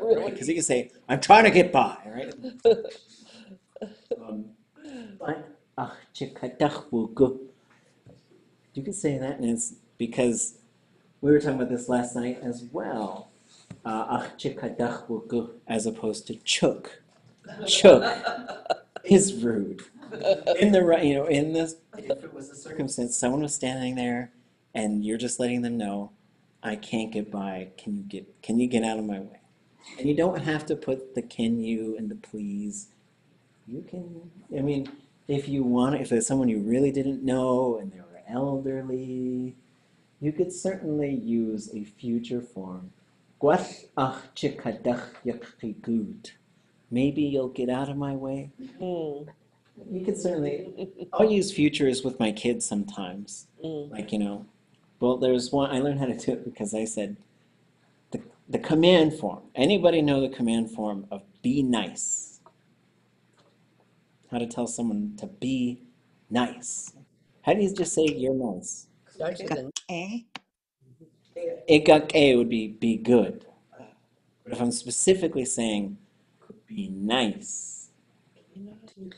Really? because you can say, I'm trying to get by, right? You could say that, and it's because we were talking about this last night as well. As opposed to chuk. Chuk is rude. In the right, in this, if it was a circumstance, someone was standing there, and you're just letting them know, I can't get by. Can you get out of my way? And you don't have to put the can you and the please. You can. I mean, if you want, if there's someone you really didn't know and they were elderly, you could certainly use a future form. Maybe you'll get out of my way. You could certainly. I'll use futures with my kids sometimes. Like, well, there's one, I learned how to do it because I said, the command form. Anybody know the command form of be nice? How to tell someone to be nice. How do you just say you're nice? Starts with an Okay. Ikake would be good. But if I'm specifically saying be nice,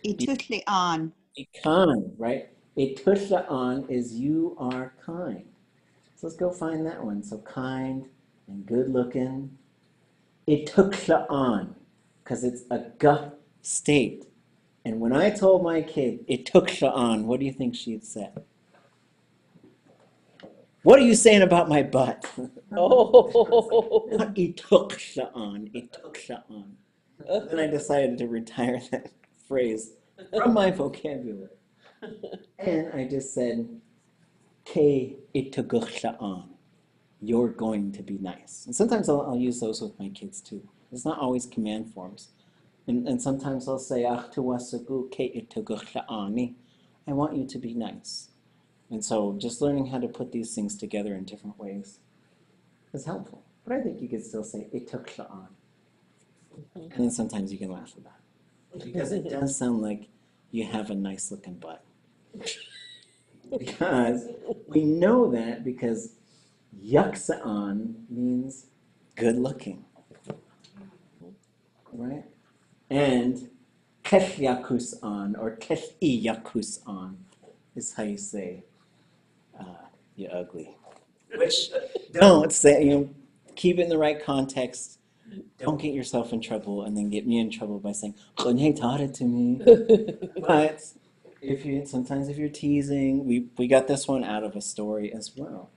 Itutli on. be kind, right? Itusha'an is you are kind. So let's go find that one. So kind and good looking. Itusha'an, because it's a guh state. And when I told my kid itusha'an, what do you think she'd said? What are you saying about my butt? Oh. Not itusha'an, itusha'an. Then I decided to retire that phrase from my vocabulary. And I just said, Ke itugusha'an. You're going to be nice. And sometimes I'll use those with my kids too. It's not always command forms. And sometimes I'll say, Ach tuwasagu ke itugusha'ani. I want you to be nice. And so just learning how to put these things together in different ways is helpful. But I think you could still say itusha'an. And then sometimes you can laugh about it. Because it does sound like you have a nice looking butt. Because we know that because yaksa'an means good looking. Right? And keshyakus'an or keshiyakus'an is how you say you're ugly. Which don't say, keep it in the right context. Don't get yourself in trouble and then get me in trouble by saying, "He taught it to me." But sometimes if you're teasing, we got this one out of a story as well,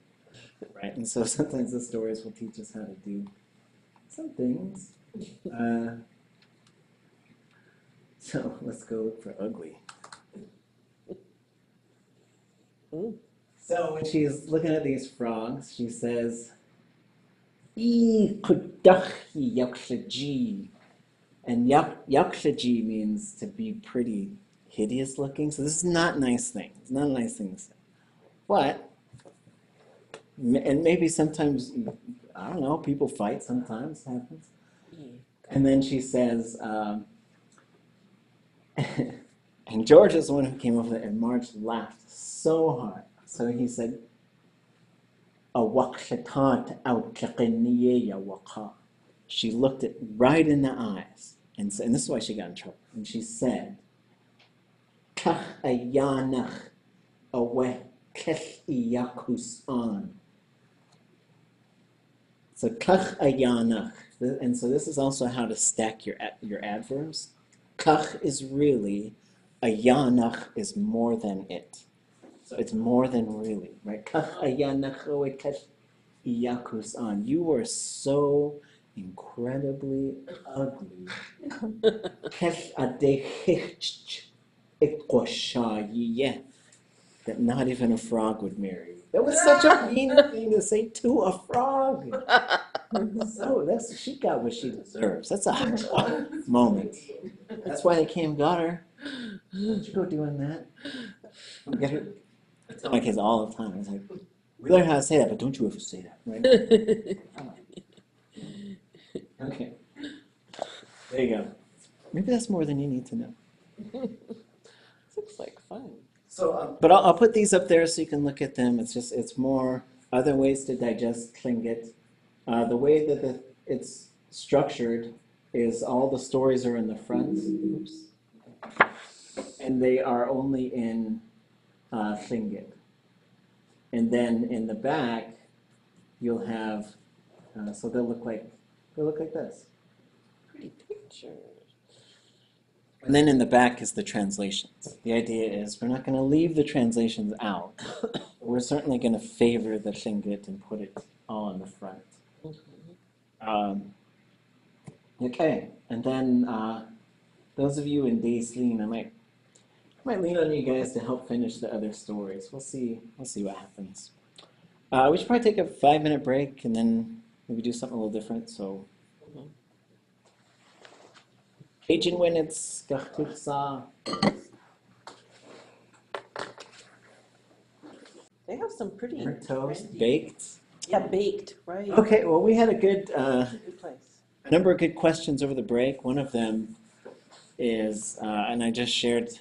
right? And so sometimes the stories will teach us how to do some things. So let's go look for ugly. So when she's looking at these frogs, she says, "I kudachi yakshaji." And yakshaji means to be pretty hideous looking. So this is not a nice thing. It's not a nice thing to say. But, and maybe sometimes, I don't know, people fight sometimes, it happens. And then she says, and George is the one who came up with it, and Marge laughed so hard. So he said, "Awakshatat outchaqiniya waka." She looked it right in the eyes, and this is why she got in trouble. And she said, "Kach ayanach aweh kesh iyakusan." So kach ayanach, and so this is also how to stack your adverbs. Kach is really, ayanach is more than it. So it's more than really, right? Kach ayanach aweh kesh iyakusan. You were so incredibly ugly. Kesh adechich ikosha that not even a frog would marry you. That was such a mean thing to say to a frog. So she got what she deserves. That's a moment. That's why they came and got her. Don't you go doing that. Get her. I tell my kids all the time. It's like, we learn how to say that, but don't you ever say that, right? Okay. There you go. Maybe that's more than you need to know. Looks like fun. So, but I'll put these up there so you can look at them. It's more other ways to digest Tlingit. The way that it's structured is all the stories are in the front. Oops. And they are only in Tlingit. And then in the back, you'll have, so they'll look like this. Pretty picture. And then in the back is the translations. The idea is we're not going to leave the translations out. We're certainly going to favor the Tlingit and put it all in the front. Okay, and then those of you in Days Lean, I might lean on you guys to help finish the other stories. We'll see what happens. We should probably take a 5-minute break and then maybe do something a little different. So, Cajun when it's gachtuksa. They have some pretty Toast, trendy- baked. Yeah, baked, right? Okay, well, we had a Good place. number of good questions over the break. One of them is, and I just shared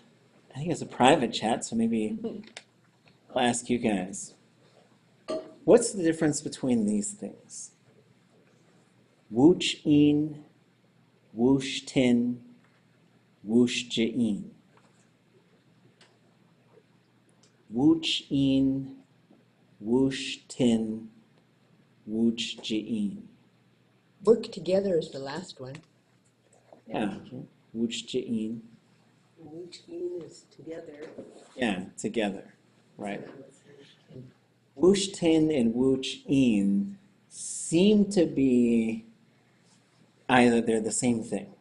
I think it's a private chat, so maybe I'll ask you guys. What's the difference between these things? Wooch in, woosh tin, woosh jein. Wooch in, woosh tin, wooch jein. Work together is the last one. Yeah, wooch jein. Routine is together. Yeah, together, right? Woosh tin and wooch in seem to be either they're the same thing.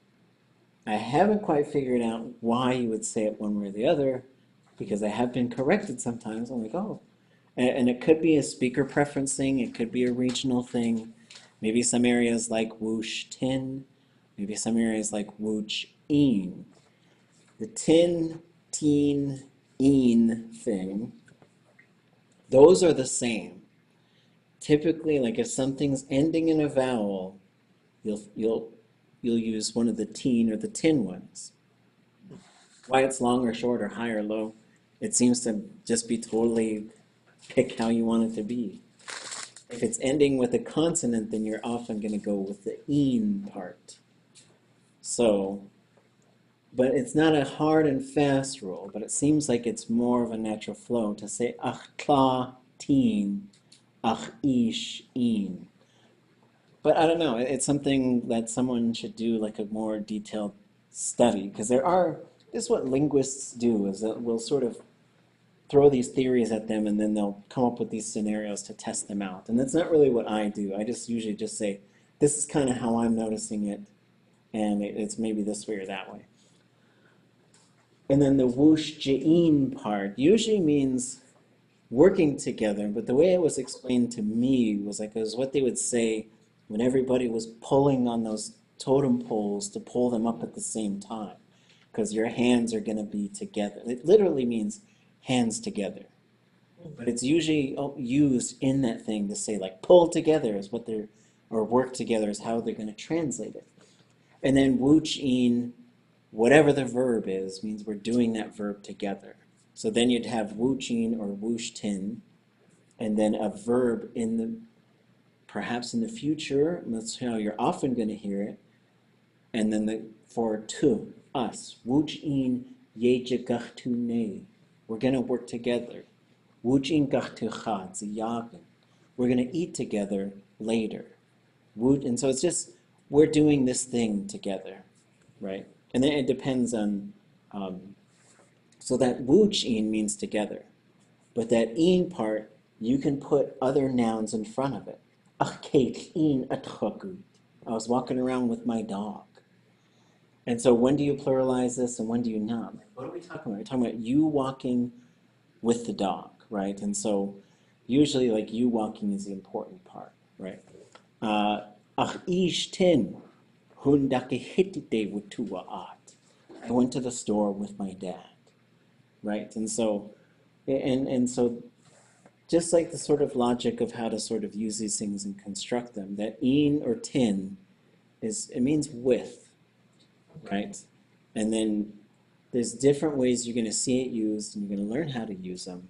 I haven't quite figured out why you would say it one way or the other, because I have been corrected sometimes. I'm like, oh. And it could be a speaker preference thing, it could be a regional thing. Maybe some areas like whoosh tin, maybe some areas like whoosh een. The tin, teen, een thing, those are the same. Typically, like if something's ending in a vowel, you'll use one of the teen or the tin ones. Why it's long or short or high or low, it seems to just be totally pick how you want it to be. If it's ending with a consonant, then you're often going to go with the een part. So, but it's not a hard and fast rule, but it seems like it's more of a natural flow to say ach tla teen, ach ish een. But I don't know, it's something that someone should do like a more detailed study, because this is what linguists do, is that we'll sort of throw these theories at them and then they'll come up with these scenarios to test them out. And that's not really what I do. I just usually just say, this is kind of how I'm noticing it, and it's maybe this way or that way. And then the whoosh jein part usually means working together, but the way it was explained to me was like it was what they would say when everybody was pulling on those totem poles to pull them up at the same time, because your hands are going to be together. It literally means hands together, but it's usually used in that thing to say like pull together is what they're, or work together is how they're going to translate it. And then wooch in, whatever the verb is, means we're doing that verb together. So then you'd have woochin or wooshtin, and then a verb in the, perhaps in the future, that's how you're often going to hear it, and then for to, us, woochin yejegachtu ne, we're going to work together. Woochin gachtu chad, ziyagen, we're going to eat together later. And so it's just, we're doing this thing together, right? And then it depends on, so that woochin means together. But that een part, you can put other nouns in front of it. I was walking around with my dog. And so when do you pluralize this and when do you not? What are we talking about? We're talking about you walking with the dog, right? And so usually like you walking is the important part, right? I went to the store with my dad, right? And so just like the sort of logic of how to sort of use these things and construct them, that een or tin it means with, right? And then there's different ways you're going to see it used, and you're going to learn how to use them.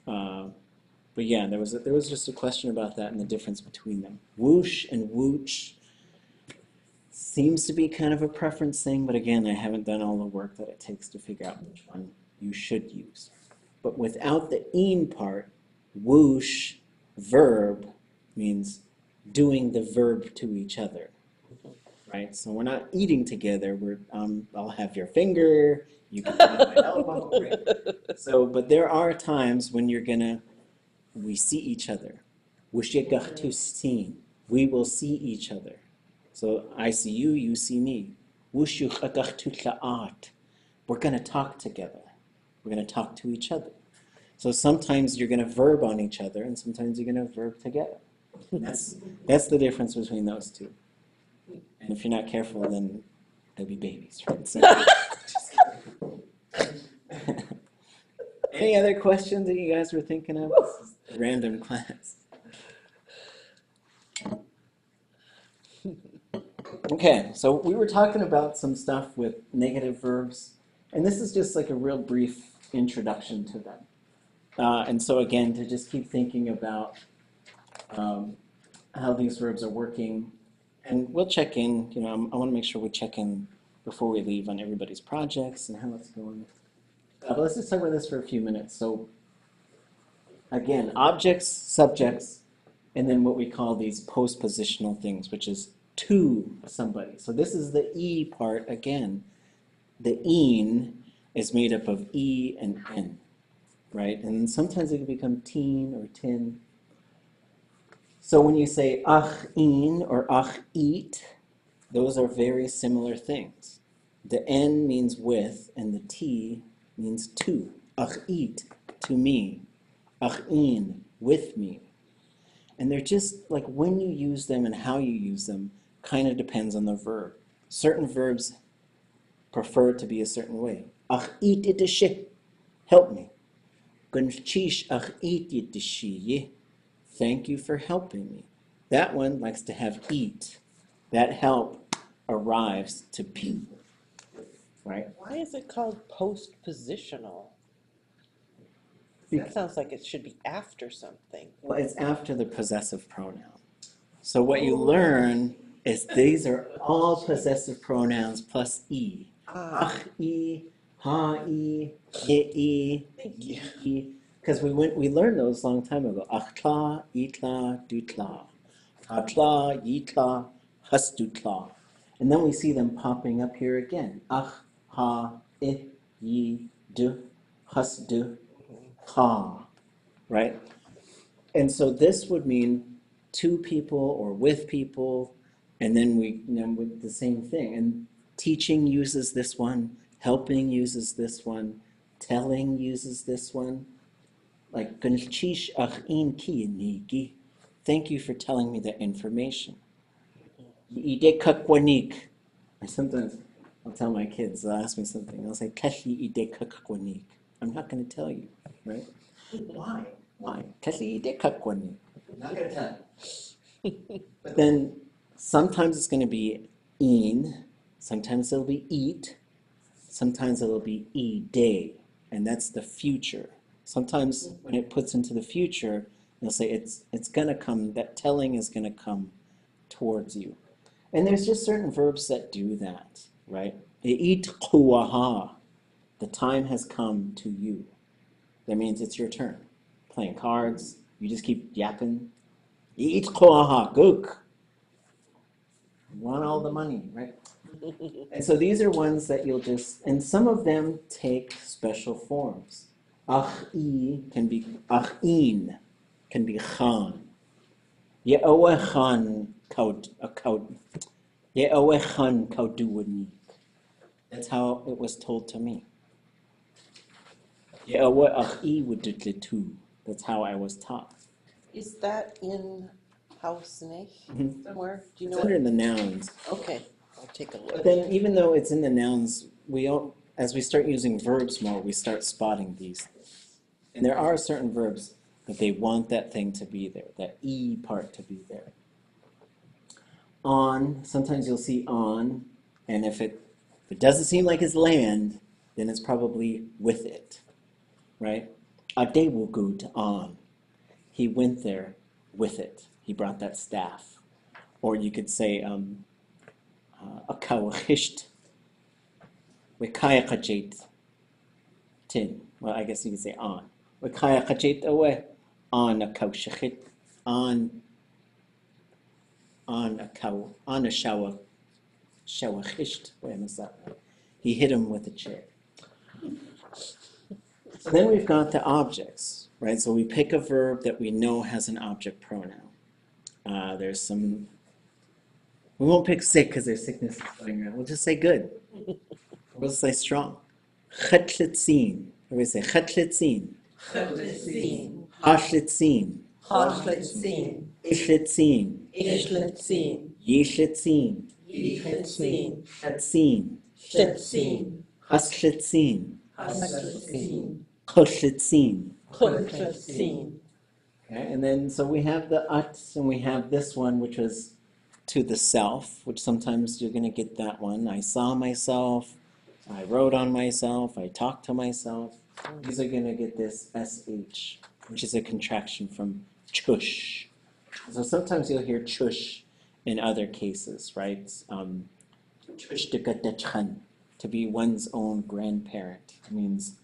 But yeah, there was just a question about that and the difference between them. Whoosh and wooch seems to be kind of a preference thing, but again, I haven't done all the work that it takes to figure out which one you should use. But without the een part, whoosh, verb, means doing the verb to each other, right? So we're not eating together. I'll have your finger, you can have my elbow, right? So, but there are times when we see each other. Wishegachtu seen. We will see each other. So I see you, you see me. Wushuchagachtu la'at. We're going to talk together. We're going to talk to each other. So sometimes you're going to verb on each other, and sometimes you're going to verb together. That's the difference between those two. And if you're not careful, then they'll be babies, right? So, any other questions that you guys were thinking of? This is a random class. Okay, so we were talking about some stuff with negative verbs And this is just like a real brief introduction to them. And so again, to just keep thinking about how these verbs are working. And we'll check in, I want to make sure we check in before we leave on everybody's projects and how it's going. But let's just talk about this for a few minutes. So again, objects, subjects, and then what we call these postpositional things, which is to somebody. So this is the E part again. The een is made up of E and N, right? And sometimes it can become teen or tin. So when you say ach een or ach eat, those are very similar things. The N means with, and the T means to. Ach eat, to me. Ach een, with me. And they're just like when you use them and how you use them kind of depends on the verb. Certain verbs prefer to be a certain way. Ach eat it, help me. Gunchish ach eat it, thank you for helping me. That one likes to have eat. That help arrives to people, right? Why is it called postpositional? That sounds like it should be after something. Well, it's after the possessive pronoun. So what you learn is these are all possessive pronouns plus e. Ach, e, ha, e, ye, Thank you. e. Because we learned those a long time ago. Achtla, itla, dutla. Hatla, yitla, hustutla. And then we see them popping up here again. Ach, ha, I, yi, du, husdu, ha. Right? And so this would mean to people or with people, and then with the same thing. And teaching uses this one, helping uses this one, telling uses this one. Like, thank you for telling me that information. Sometimes I'll tell my kids, they'll ask me something, I'll say, I'm not going to tell you, right? Why? Why? I'm not going to tell you. But then sometimes it's going to be in, sometimes it'll be eat, sometimes it'll be day, and that's the future. Sometimes when it puts into the future, you'll say it's going to come, that telling is going to come towards you. And there's just certain verbs that do that, right? The time has come to you. That means it's your turn. Playing cards, you just keep yapping. Gook. You want all the money, right? And so these are ones that you'll just, and some of them take special forms. Ach-i can be, ach-in can be chan. Ye'owechan kauduwanik. That's how it was told to me. Ye'owe ach-i wudutlitu. That's how I was taught. Is that in House Nech somewhere? Do you know It's under the nouns. Okay, I'll take a But look. then even though it's in the nouns, as we start using verbs more, we start spotting these things. And there are certain verbs that they want that thing to be there, that E part to be there. On, sometimes you'll see on, and if it doesn't seem like it's land, then it's probably with it, right? Ade will go to on. He went there with it. He brought that staff. Or you could say, a kawahisht, wekayakajait tin. Well, I guess you could say on. Wekayakajait away, on a kawshachit, on a shawachisht. Wait, I missed that one. He hit him with a chair. So then we've got the objects, right? So we pick a verb that we know has an object pronoun. There's some, we won't pick sick because there's sickness going around. We'll just say good. We'll say strong. Chetlitzin. Everybody say chetlitzin. Chetlitzin. Hashlitzin. Hashlitzin. Ishlitzin. Ishlitzin. Yishlitzin. Yichitzin. Shatzin. Shetzin. Hashlitzin. Hashlitzin. Koslitzin. Kotlitzin. Okay, and then so we have the uts and we have this one, which was to the self, which sometimes you're going to get that one. I saw myself, I wrote on myself, I talked to myself. These are going to get this SH, which is a contraction from chush. So sometimes you'll hear chush in other cases, right? Chush dekadechhan, to be one's own grandparent. It means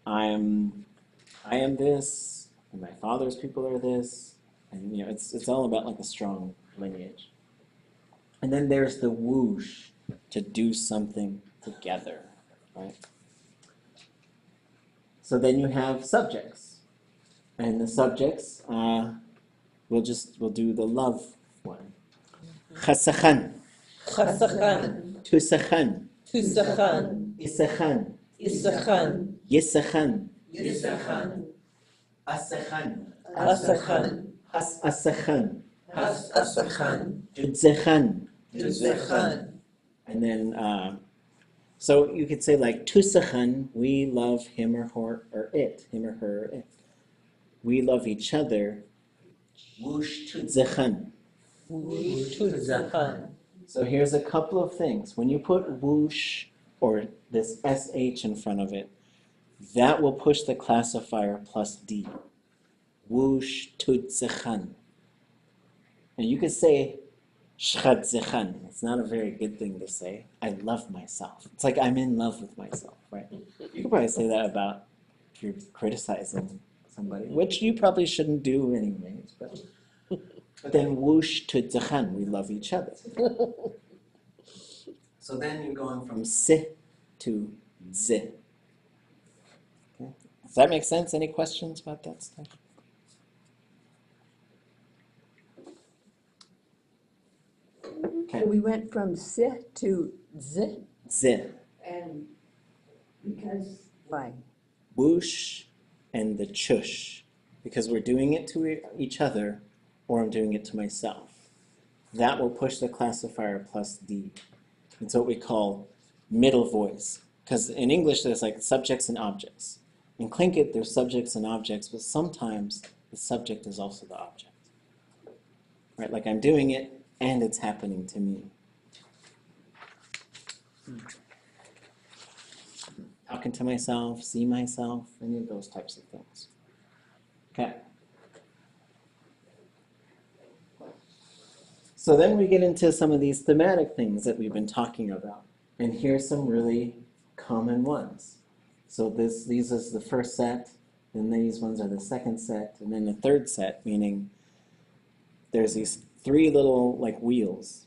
I am this, and my father's people are this, and it's all about like a strong lineage. And then there's the whoosh, to do something together, right? So then you have subjects, and the subjects we'll do the love one. Chasachan, Chasachan, tusachan, Tusachan, isachan, Isachan, yisachan, Yisachan, asachan, Asachan, hasachan, Asachan, judzechan, Tusachan. and then so you could say like tusachan, we love him or her or it, him or her or it. We love each other. Whoosh tudzechan. Tusachan. So here's a couple of things. When you put whoosh or this sh in front of it, that will push the classifier plus d. Whoosh tudzechan. And you could say shchadzechan. It's not a very good thing to say. I love myself. It's like I'm in love with myself, right? You could probably say that about if you're criticizing somebody, which you probably shouldn't do anyways. But then whoosh tudzechan, we love each other. So then you're going from si to zi. Okay. Does that make sense? Any questions about that stuff? Okay. We went from si to z, Zi. and because why? Whoosh and the chush. Because we're doing it to each other, or I'm doing it to myself. That will push the classifier plus D. It's what we call middle voice. Because in English, there's like subjects and objects. In Tlingit, there's subjects and objects, but sometimes the subject is also the object. Right? Like I'm doing it, and it's happening to me. Talking to myself, see myself, any of those types of things. Okay. So then we get into some of these thematic things that we've been talking about. And here's some really common ones. So these is the first set, and these ones are the second set, and then the third set, meaning there's these three little like wheels,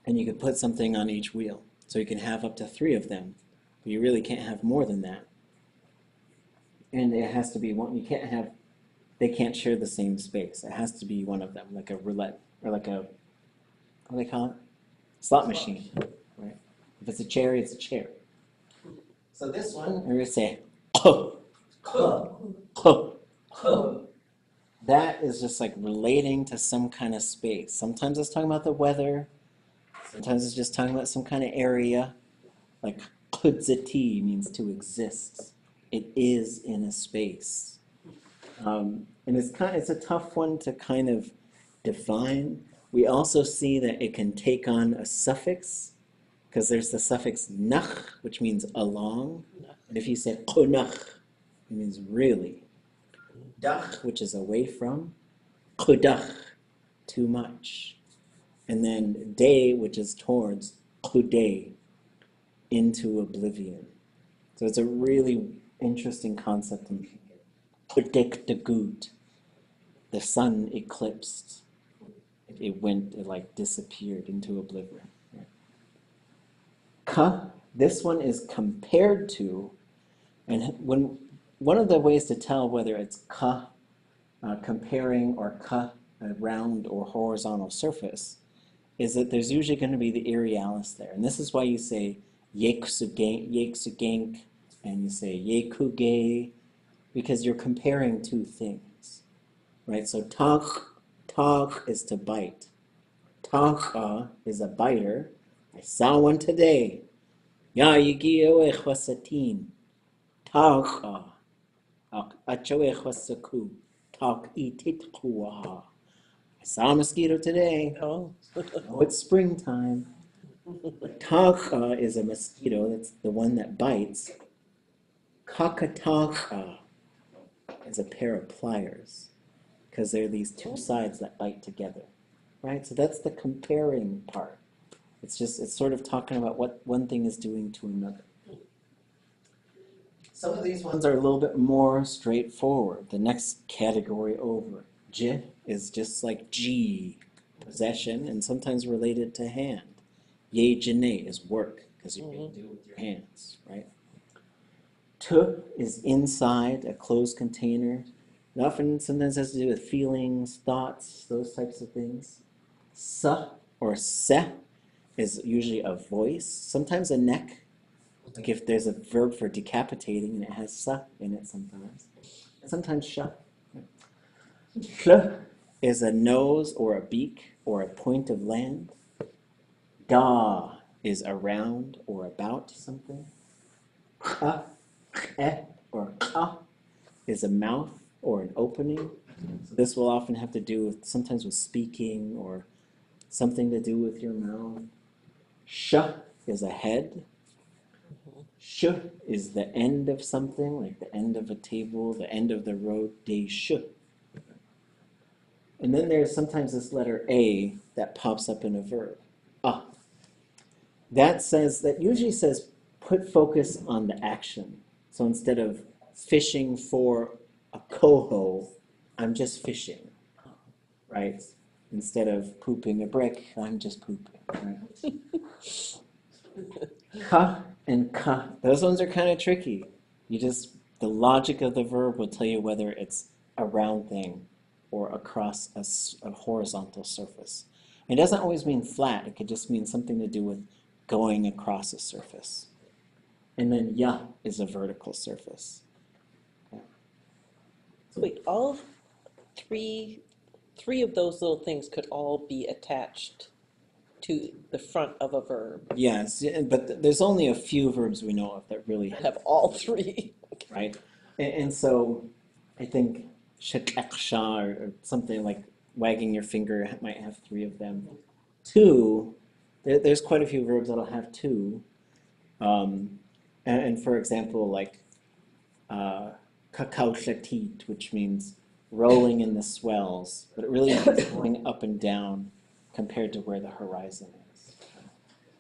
and you could put something on each wheel. So you can have up to three of them, but you really can't have more than that. And it has to be one, they can't share the same space. It has to be one of them, like a roulette, or like a, what do they call it? Slot machine, right? If it's a cherry, it's a cherry. So this one, I'm going to say, that is just like relating to some kind of space. Sometimes it's talking about the weather. Sometimes it's just talking about some kind of area. Like kudzati means to exist. It is in a space. And it's a tough one to kind of define. We also see that it can take on a suffix, because there's the suffix nach, which means along. And if you say qunach, it means really. Dach, which is away from. Qudach, too much. And then day, which is towards. Quday, into oblivion. So it's a really interesting concept. Qudik the good. The sun eclipsed. It like disappeared into oblivion. Ka, this one is compared to, and when one of the ways to tell whether it's ka, comparing, or ka, a round or horizontal surface, is that there's usually going to be the aerialis there. And this is why you say yeksugenk, and you say yekuge, because you're comparing two things, right? So tak is to bite. Taka is a biter. I saw one today. Ya yigio echwasatin. Taka. Acho echwasaku. Tak itit kuaha. I saw a mosquito today. Oh. Oh, it's springtime. Taka is a mosquito, that's the one that bites. Kakataka is a pair of pliers, because there are these two sides that bite together, right? So that's the comparing part. It's sort of talking about what one thing is doing to another. Some of these ones are a little bit more straightforward. The next category over, j, is just like g, possession, and sometimes related to hand. Ye jine is work, because you can do it with your hands, right? T is inside, a closed container. It often sometimes has to do with feelings, thoughts, those types of things. Sa or se is usually a voice, sometimes a neck. Like if there's a verb for decapitating and it has sa in it sometimes. And sometimes sha. Hl is a nose or a beak or a point of land. Da is around or about something. Ka, or ka is a mouth or an opening. So this will often have to do with sometimes with speaking or something to do with your mouth. Sh is a head. Sh is the end of something, like the end of a table, the end of the road. De sh. And then there's sometimes this letter A that pops up in a verb. Ah. That usually says put focus on the action. So instead of fishing for a coho, I'm just fishing, right? Instead of pooping a brick, I'm just pooping, right? Ka and ka, those ones are kind of tricky. The logic of the verb will tell you whether it's a round thing or across a horizontal surface. It doesn't always mean flat, it could just mean something to do with going across a surface. And then ya is a vertical surface. So wait, all three of those little things could all be attached to the front of a verb. Yes, but there's only a few verbs we know of that really Have all three. right? And so I think shataksha or something like wagging your finger might have three of them. Two, there's quite a few verbs that'll have two. And for example, like kakao shatit, which means rolling in the swells, but it really means going up and down compared to where the horizon is.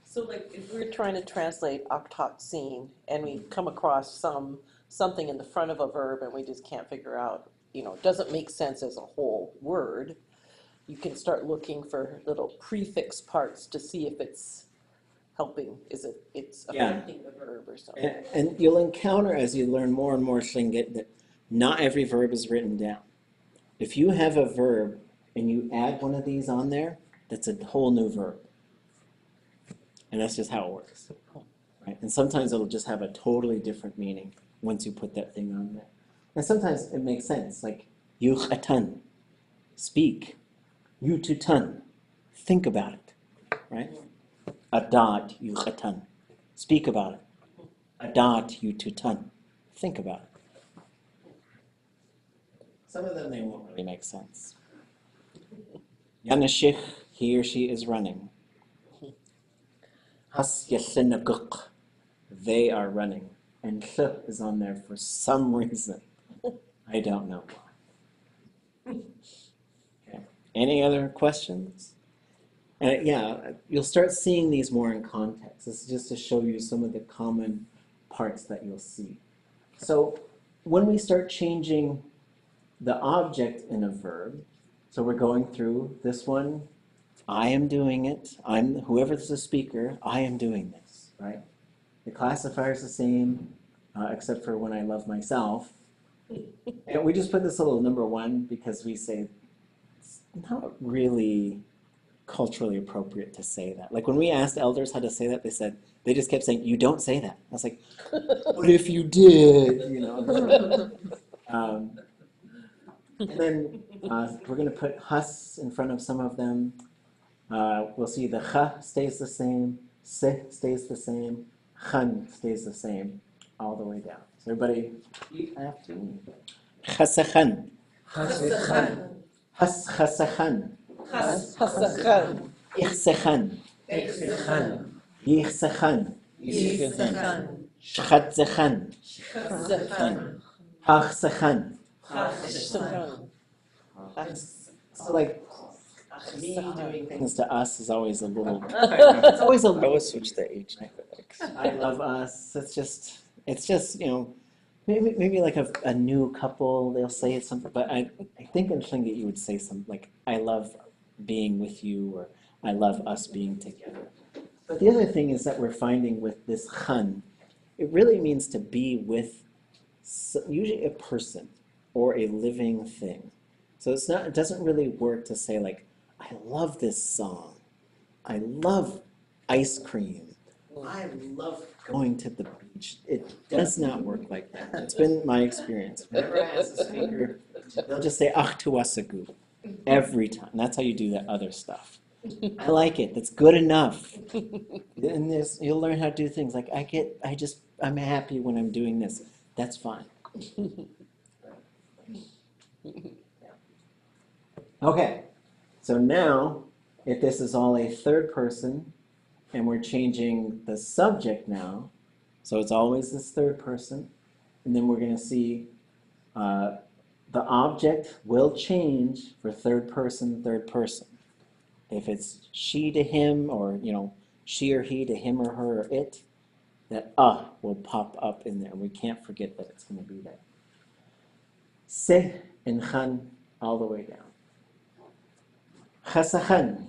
So like if we're trying to translate octoxine and we come across something in the front of a verb and we just can't figure out, it doesn't make sense as a whole word, you can start looking for little prefix parts to see if it's helping, it's affecting the verb or something. And you'll encounter as you learn more and more Tlingit that not every verb is written down. If you have a verb and you add one of these on there, that's a whole new verb. And that's just how it works. Right? And sometimes it'll just have a totally different meaning once you put that thing on there. And sometimes it makes sense, like yuchatan, speak. Yututan, think about it. Right? Adat yuchatan, speak about it. Adat yututan, think about it. Some of them they won't really make sense. Yanashich, he or she is running. Has yashinaguk, they are running. And th is on there for some reason. I don't know why. Okay. Any other questions? And you'll start seeing these more in context. This is just to show you some of the common parts that you'll see. So when we start changing the object in a verb, so we're going through this one, I am doing it, whoever's the speaker, I am doing this, right? The classifier is the same, except for when I love myself. And we just put this little number one because we say it's not really culturally appropriate to say that. Like when we asked elders how to say that, they just kept saying, you don't say that. I was like, what if you did? And then we're going to put hus in front of some of them. We'll see the ch stays the same, se stays the same, chan stays the same, all the way down. So everybody, repeat after me. Chasachan. Chasechan. Has chasachan. Hasachan. Ichsechan. Echsechan. Yichsachan. Yisachan. Shchatzachan. Zachan. Hachsachan. Hachsachan. So like, me doing things to us is always a little, it's always a I little. would switch the H to X. I love us. It's just, maybe like a new couple, they'll say something, but I think in Tlingit you would say something like, I love being with you, or I love us being together. But the other thing is that we're finding with this chan, it really means to be with usually a person or a living thing. So it doesn't really work to say like, I love this song. I love ice cream. I love going to the beach. It does not work like that. It's been my experience. Whenever I ask a speaker, they'll just say achtuasagu every time. That's how you do that other stuff. I like it. That's good enough. And you'll learn how to do things like I'm happy when I'm doing this. That's fine. Okay. So now, if this is all a third person, and we're changing the subject now, so it's always this third person, and then we're going to see the object will change for third person. If it's she to him, or she or he to him or her or it, that will pop up in there. We can't forget that it's going to be there. Se and chan all the way down. Chasachan.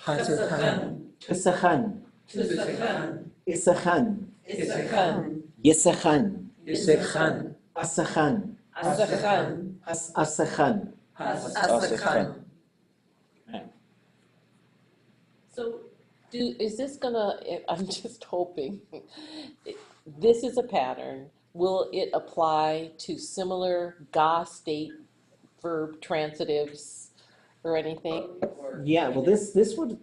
Hasachan. Tusachan. Zachan. Isachan. Isachan. Yisachan. Yisechan. Asachan. Asachan. Asachan. Asachan. So, is this gonna, I'm just hoping, this is a pattern. Will it apply to similar ga state verb transitives or anything? Yeah, well, this would,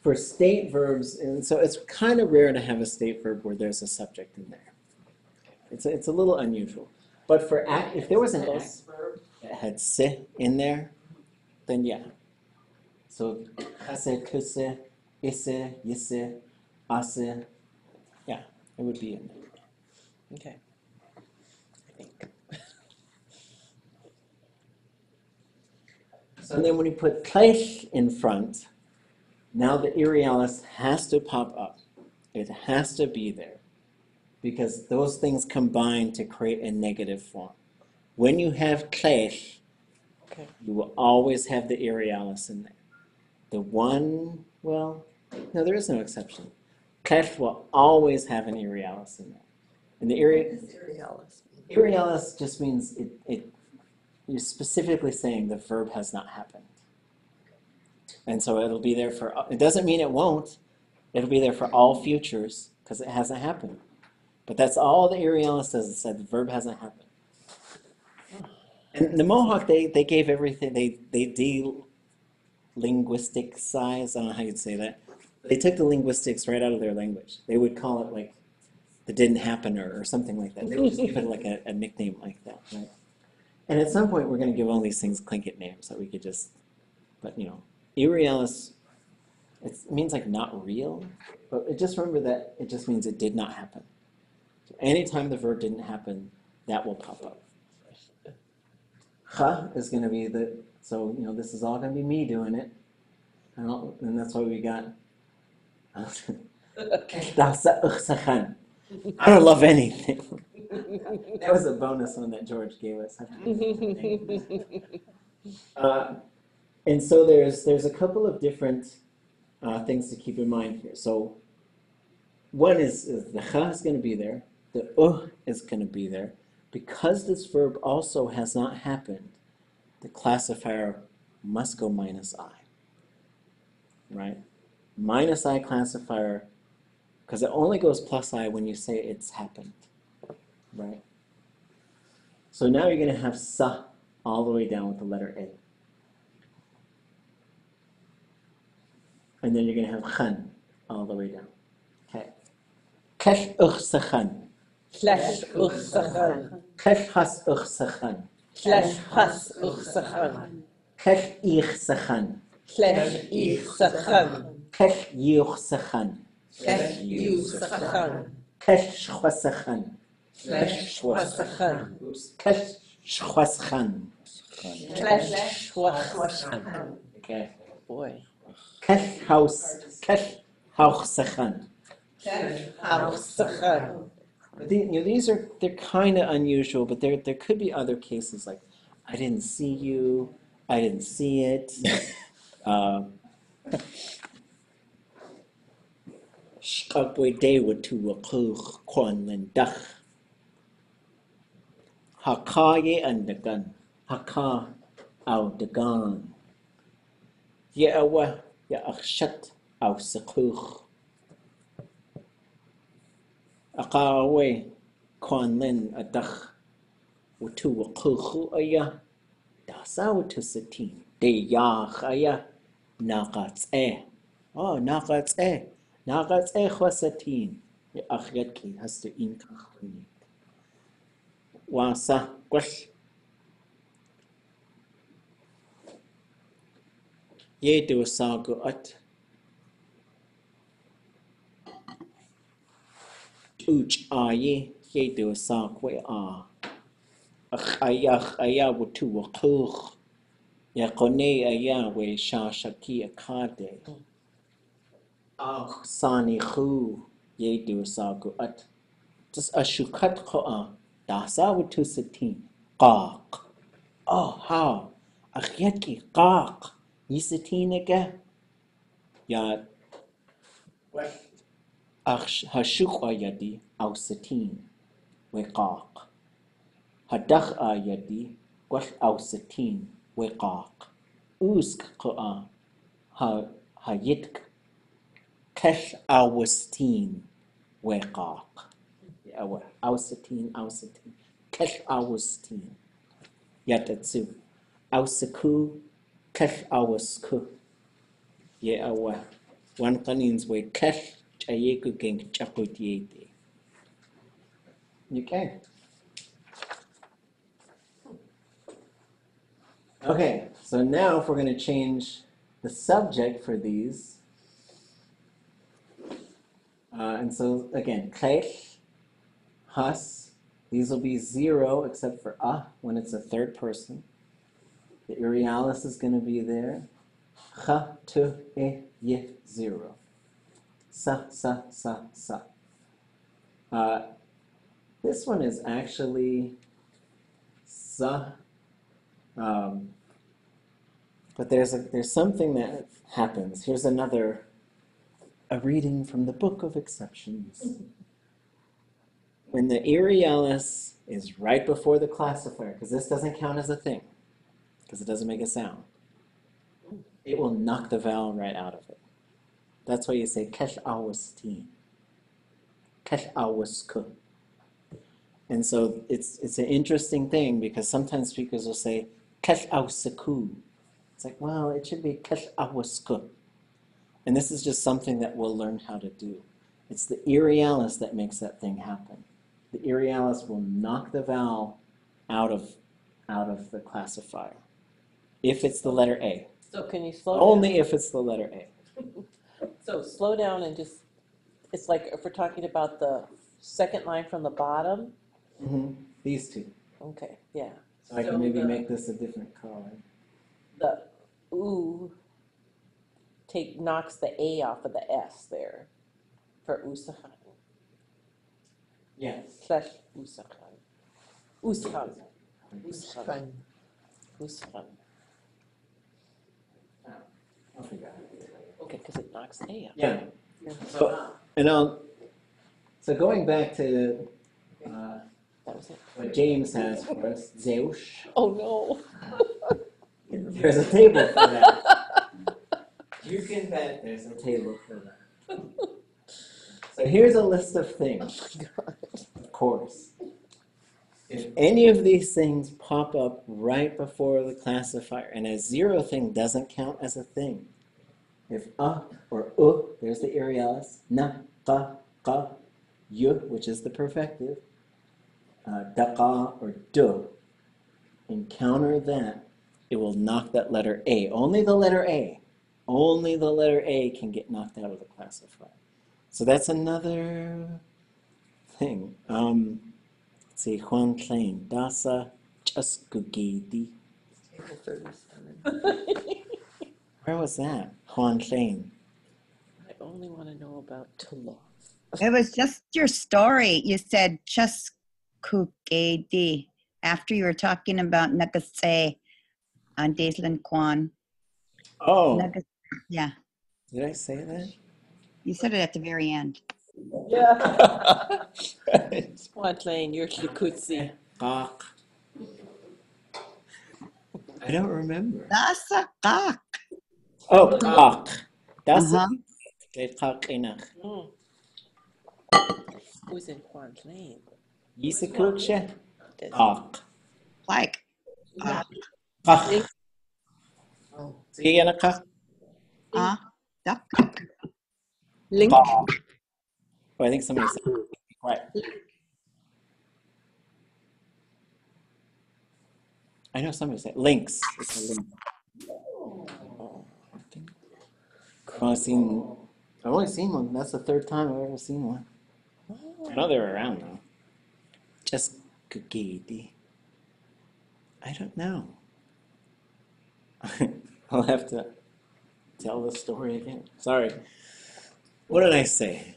for state verbs, and so it's kind of rare to have a state verb where there's a subject in there. It's a little unusual. But if there was an act verb that had se in there, then yeah. So chase, kuse, isse, yisse, ase, yeah, it would be in there. Okay. I think. So then when you put klesh in front, now the irialis has to pop up. It has to be there, because those things combine to create a negative form. When you have klesh, Okay. you will always have the irialis in there. The one, well, no, there is no exception. Klesh will always have an irialis in there. And the irialis just means you're specifically saying the verb has not happened. And so it'll be there it doesn't mean it won't. It'll be there for all futures because it hasn't happened. But that's all the irialis does. It said the verb hasn't happened. And the Mohawk, they gave everything, they de-linguistic size, I don't know how you'd say that. They took the linguistics right out of their language. They would call it like the didn't happen or something like that. They would just give it like a nickname like that, right? And at some point we're going to give all these things Tlingit names that we could just, but irialis, it means like not real, but just remember that it just means it did not happen. So anytime the verb didn't happen, that will pop up. Cha is going to be so this is all going to be me doing it. And that's why we got I don't love anything. That was a bonus one that George gave us. And so there's a couple of different things to keep in mind here. So one is the cha is going to be there, the is going to be there. Because this verb also has not happened, the classifier must go minus I. Right? Minus I classifier, because it only goes plus I when you say it's happened. Right? So now you're going to have sa all the way down with the letter A. And then you're going to have chan all the way down. Okay. Kesh uchsachan. Flesh uchsachan. Kesh has uchsachan. Flesh has uchsachan. Kesh ich sachan. Flesh ich sachan. Kesh yuchsachan. Yusachan. Kesh chwasachan. Shwasachan. Kesh chwasachan. Shwasachan. Okay. Boy. Kesh hauchsachan. Hausachan. They're kind of unusual, but there could be other cases like I didn't see you, I didn't see it. Shkakwe dewa tu wakuch kwan lendach. Haka ye andagan. Haka au dagan. Ye awa ya akshat au sakuch. Akawe kwan len adach. Watu wakuchu aya. Dasa watu satin. De yach aya. Naqat's Oh, naqat's Naqat's chwasatin. Ya achyatki has to in kachuni. Wasa kwash. Ye do sagu at. Uch aye. Ye do sagwe a. Ayach aya wutu wakuch. Ya kone aya we shashaki akade. Ach sani khu. Ye do sagu at. Just a shukat ko'a. Dasa wutu satin. Qaq. Oh, how? Achyatki qaq. Yisatin again. Ya hashuk ayadi au satin. Wiqaq. Hadach ayadi. Gwash au satin. Wiqaq. Usk ko'a. Hayitk. Kesh awastin. Wiqaq. Ausatin. Kesh awastin. Yatatsu. Ausaku. Kesh awasku. Ye awa. One kanins way kesh chayeku geng chakutiete. Okay. Okay, so now if we're going to change the subject for these, and so again, klesh, has, these will be 0 except for when it's a third person. The irialis is going to be there. Cha, tu, ye, 0. Sa. This one is actually sa, but there's something that happens. Here's a reading from the Book of Exceptions. When the irialis is right before the classifier, because this doesn't count as a thing, because it doesn't make a sound, it will knock the vowel right out of it. That's why you say kesh awastin, kesh awasku. And so it's an interesting thing because sometimes speakers will say kesh awsaku. It's like, well, it should be kesh awasku. And this is just something that we'll learn how to do. It's the irialis that makes that thing happen. The irialis will knock the vowel out of the classifier. If it's the letter A. So can you slow down? Only if it's the letter A. So slow down and just, it's like if we're talking about the second line from the bottom. Mm-hmm. These two. Okay, yeah. So I can maybe make this a different color. The oo knocks the A off of the S there for usachan. Yes. Slash usachan. Usachan. Usachan. Usachan. I'll figure out. Okay, because it knocks the A off. Yeah. So going back to That was it. what James has for us, Zeus. Oh no. There's a table for that. You can bet there's a table for that. So here's a list of things. Of course. If any of these things pop up right before the classifier, and a 0 thing doesn't count as a thing. If or there's the irialis. Na, ka, yu, which is the perfective. Daqa or du. Encounter that, it will knock that letter A. Only the letter A. Only the letter A can get knocked out of the classifier. So that's another thing. Let's see, Juan Klein, Dasa Chaskugidi. Table 37. Where was that? Juan Klein. I only want to know about Toulouse. It was just your story. You said just kukedi after you were talking about Nagase on Daislan Kwan. Oh, Yeah, did I say that? you said it at the very end. Yeah. Swantlane, you're Kikutsi. Kak. I don't remember. That's a kak. Oh, kak. That's Uh-huh. it. Kak inach. Who's in Swantlane? Yisikukshe? Does Kak. Like, Kak. Oh. Sige na kak. duck. Link. Oh, I think somebody said be quiet. I know somebody said links. It's a link. I think. I've only seen one. That's the third time I've ever seen one. I know they're around though. Just kukidi. I don't know. I'll have to tell the story again. Sorry. What did I say?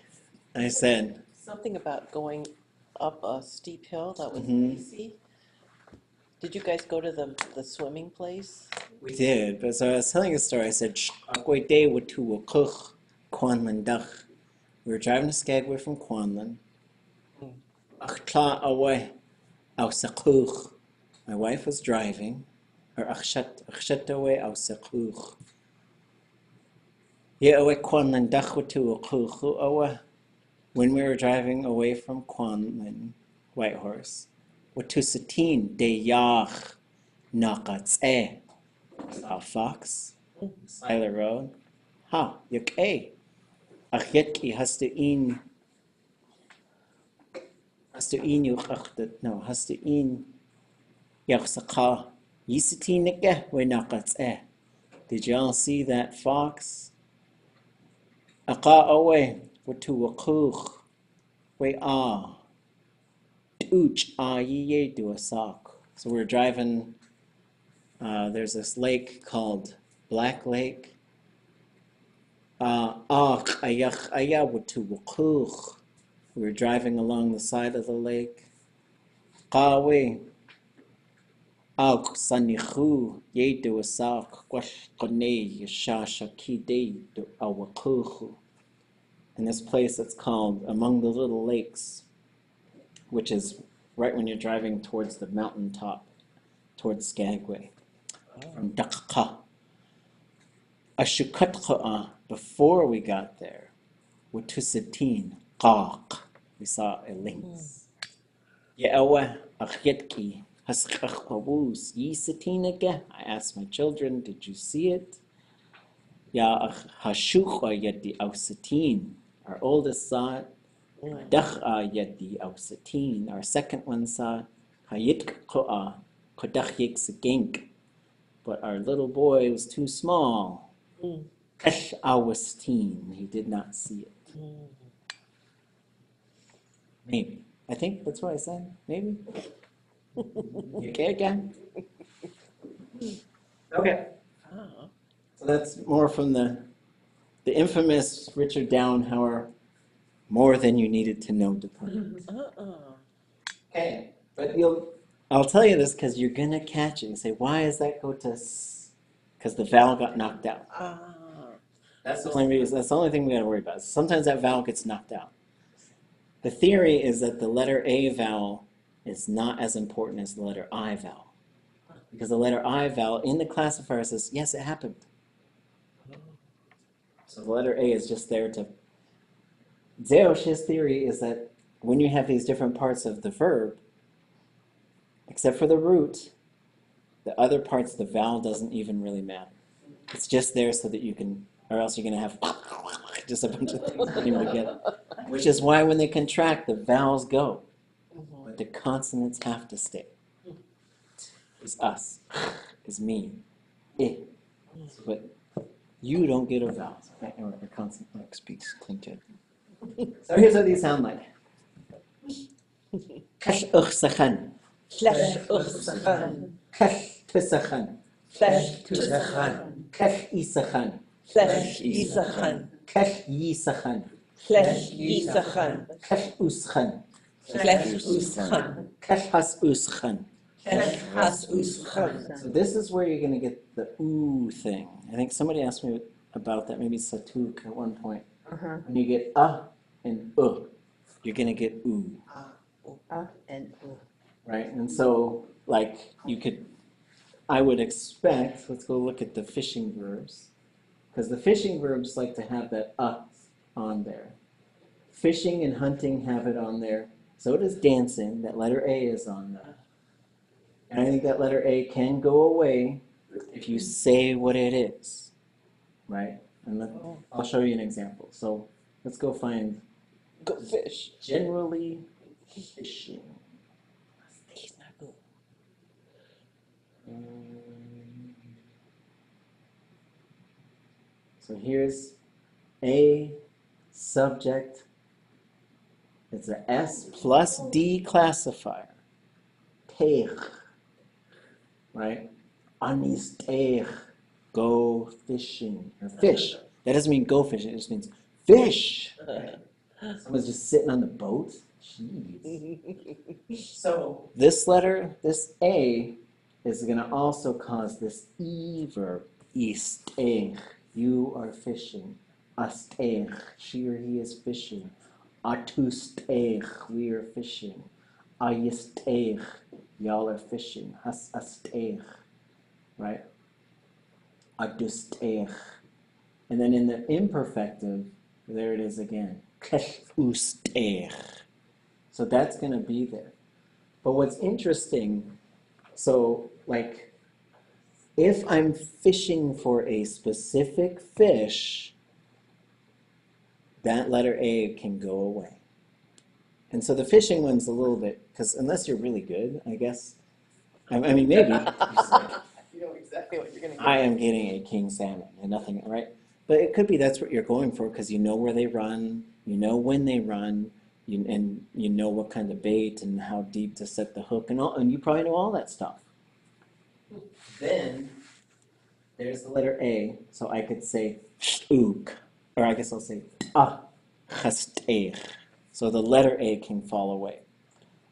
I said Something about going up a steep hill. That was Mhm. easy. Did you guys go to the swimming place? we did, but so I was telling a story. I said day to Kwanlin Dach. We were driving to Skagway from Kwanlin. Achtla away. Ausakuch. My wife was driving. Or Achshat away Ausakuch. Yeah, away Kwanlin Dach to Awa. When we were driving away from Kwanlin, Whitehorse, Watusatin de Yach Nakatse. A fox. Siler Road. Ha, yuk a. Achyetki hastu in yuk achtet. No, hastu in yaksaka. Yisitinike we nakatse. Did y'all see that fox? Aka awe. Watu wakuch. We Uch ye do a sock. So we're driving. There's this lake called Black Lake. We were driving along the side of the lake. Qawe sanichu ye do a sock. Quash kone shashaki de do awakuchu. And this place that's called Among the Little Lakes, which is right when you're driving towards the mountaintop, towards Skagway, from Dakka. Ashukatka'a, before we got there, Watusatin, Qaq, we saw a lynx. Ya'awa, Akhyetki, Haskachpawus, Yisatinake, I asked my children, did you see it? Ya Hashucha Yadi Ausatin, our oldest saw it. Dacha Yadi Ausatin, our second one saw it. Hayitka'a, Kodachyik Sagink, but our little boy was too small. Esh Awasteen, he did not see it. Maybe. I think that's what I said. Maybe. You okay again? Okay. So that's more from the infamous Richard Downhauer, more than you needed to know department. Okay. But I'll tell you this because you're going to catch it and say, why does that go to because the vowel got knocked out. That's the only reason. That's the only thing we got to worry about. Sometimes that vowel gets knocked out. The theory is that the letter A vowel is not as important as the letter I vowel. Because the letter I vowel in the classifier says, yes, it happened. So the letter A is just there to... Zeosh's theory is that when you have these different parts of the verb, except for the root, the other parts of the vowel doesn't even really matter. It's just there so that you can, or else you're going to have just a bunch of things putting together. Which is why when they contract, the vowels go. But the consonants have to stay. Is us, is me, it. But You don't get a vowel. Or a consonant like speaks Tlingit. So here's what these sound like. Kash uchsachan. Flesh uchsachan. Kash tusachan. Flesh Tusachan. Kash isachan. Flesh isachan. Kash yisachan. Flesh yisachan. Kash uschan. Flesh uschan. Kash has uschan. Flesh has uschan. So this is where you're going to get the ooh thing. I think somebody asked me about that, maybe Satuk at one point. When you get and you're going to get ooh. And Right? And so, like, I would expect, let's go look at the fishing verbs, because the fishing verbs like to have that on there. Fishing and hunting have it on there. So does dancing. That letter A is on there. And I think that letter A can go away if you say what it is, right? And I'll show you an example. So let's go find Go fish. generally fishing. So here's A, subject. It's a S plus D classifier. Teich, right? Anis teich, go fishing, or fish. That doesn't mean go fishing, it just means fish. Right? Someone's just sitting on the boat. Jeez. So this letter, this A, is going to also cause this E verb, isteich. You are fishing. Asteich, she or he is fishing. Atusteich, we are fishing. Ayisteich, y'all are fishing. Hasasteich, right? Adusteich. And then in the imperfective, there it is again. Kefusteich. So that's going to be there. But what's interesting, so like, if I'm fishing for a specific fish, that letter A can go away. And so the fishing one's a little bit, because unless you're really good, I guess, I mean, maybe. You know exactly what you're going to get. I am getting a king salmon and nothing, right? But it could be that's what you're going for because you know where they run, you know when they run, and you know what kind of bait and how deep to set the hook and you probably know all that stuff. Then there's the letter A, so I could say ook, or I guess I'll say chasteich. So the letter A can fall away.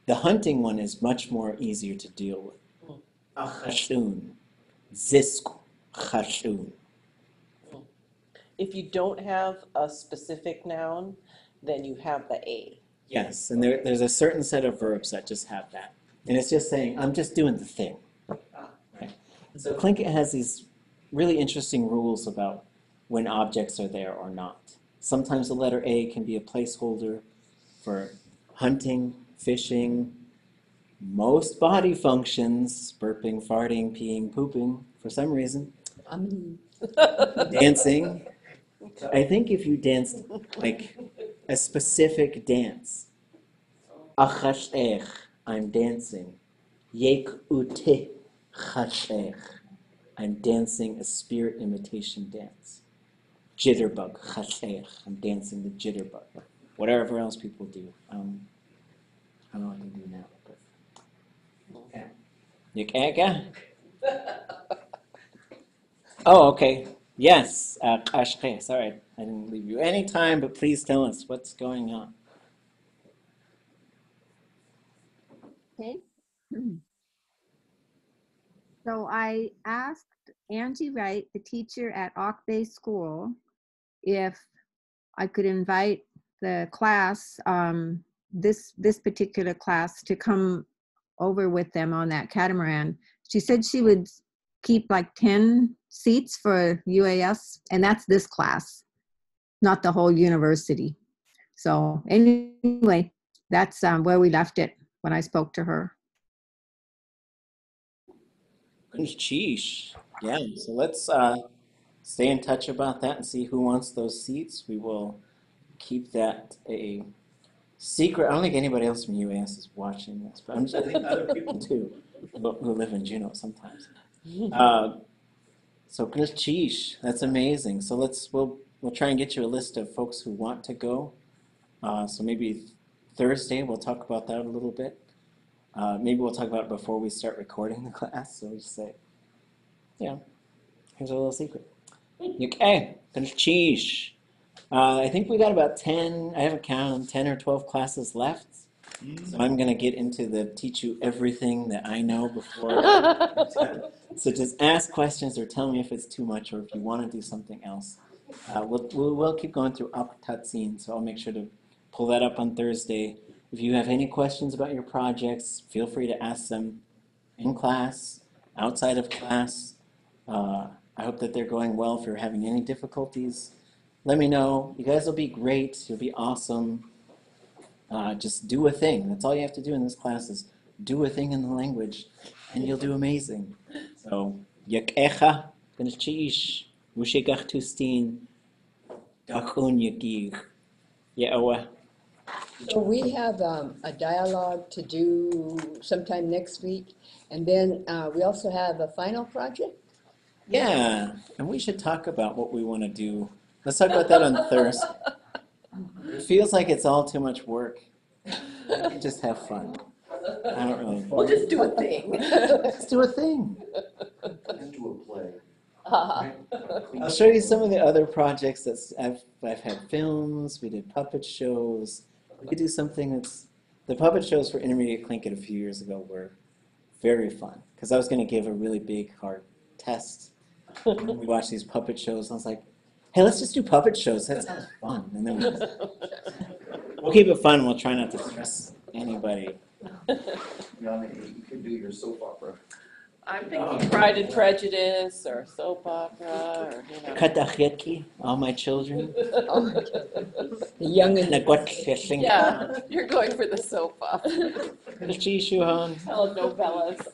The hunting one is much more easier to deal with. Achashun, zisk chashun. If you don't have a specific noun, then you have the A. Yes, and there's a certain set of verbs that just have that. And it's just saying, I'm just doing the thing. Right? So Tlingit has these really interesting rules about when objects are there or not. Sometimes the letter A can be a placeholder for hunting, fishing, most body functions, burping, farting, peeing, pooping, for some reason. Dancing. I think if you danced like a specific dance, achashech, I'm dancing. Yek ute chashech, I'm dancing a spirit imitation dance. Jitterbug, chashech, I'm dancing the jitterbug. Whatever else people do. I don't know what they do now, but okay. Yek ega? Oh, okay. Yes, Ashke. Sorry, I didn't leave you any time, but please tell us what's going on. Okay. So I asked Angie Wright, the teacher at Ock Bay School, if I could invite the class, this particular class, to come over with them on that catamaran. She said she would keep like 10 seats for UAS, and that's this class, not the whole university. So anyway, that's where we left it when I spoke to her. Sheesh. Yeah, so let's stay in touch about that and see who wants those seats. We will keep that a secret. I don't think anybody else from UAS is watching this, but I think other people too who live in Juneau sometimes. So Glitchish, that's amazing. So we'll try and get you a list of folks who want to go. So maybe Thursday we'll talk about that a little bit. Maybe we'll talk about it before we start recording the class. So we just say, here's a little secret. Okay, Glitchish. I think we got about 10, I haven't counted them, 10 or 12 classes left. So I'm going to get into the teach you everything that I know before. So just ask questions or tell me if it's too much or if you want to do something else. We'll keep going through up Tatzin, so I'll make sure to pull that up on Thursday. If you have any questions about your projects, feel free to ask them in class, outside of class. I hope that they're going well. If you're having any difficulties, let me know. You guys will be great. You'll be awesome. Just do a thing. That's all you have to do in this class is do a thing in the language, and you'll do amazing. So, Yakecha, Benchish, Mushegach Tustin, Dachun Yakir. Yawa. So we have a dialogue to do sometime next week, and then we also have a final project. Yeah, and we should talk about what we want to do. Let's talk about that on Thursday. It feels like it's all too much work. We can just have fun. I don't really. We'll just do a thing. Let's do a thing. Let's do a play. I'll show you some of the other projects that I've had films. We did puppet shows. We could do something that's the puppet shows for Intermediate Tlingit a few years ago were very fun because I was going to give a really big hard test. And we watched these puppet shows. And I was like, hey, let's just do puppet shows. That sounds fun. And then we'll keep it fun. We'll try not to stress anybody. You could do your soap opera. I'm thinking Pride and Prejudice or soap opera or, Katachetki, all my children. The young and Yeah, you're going for the soap opera. Shuhan. Telenovelas.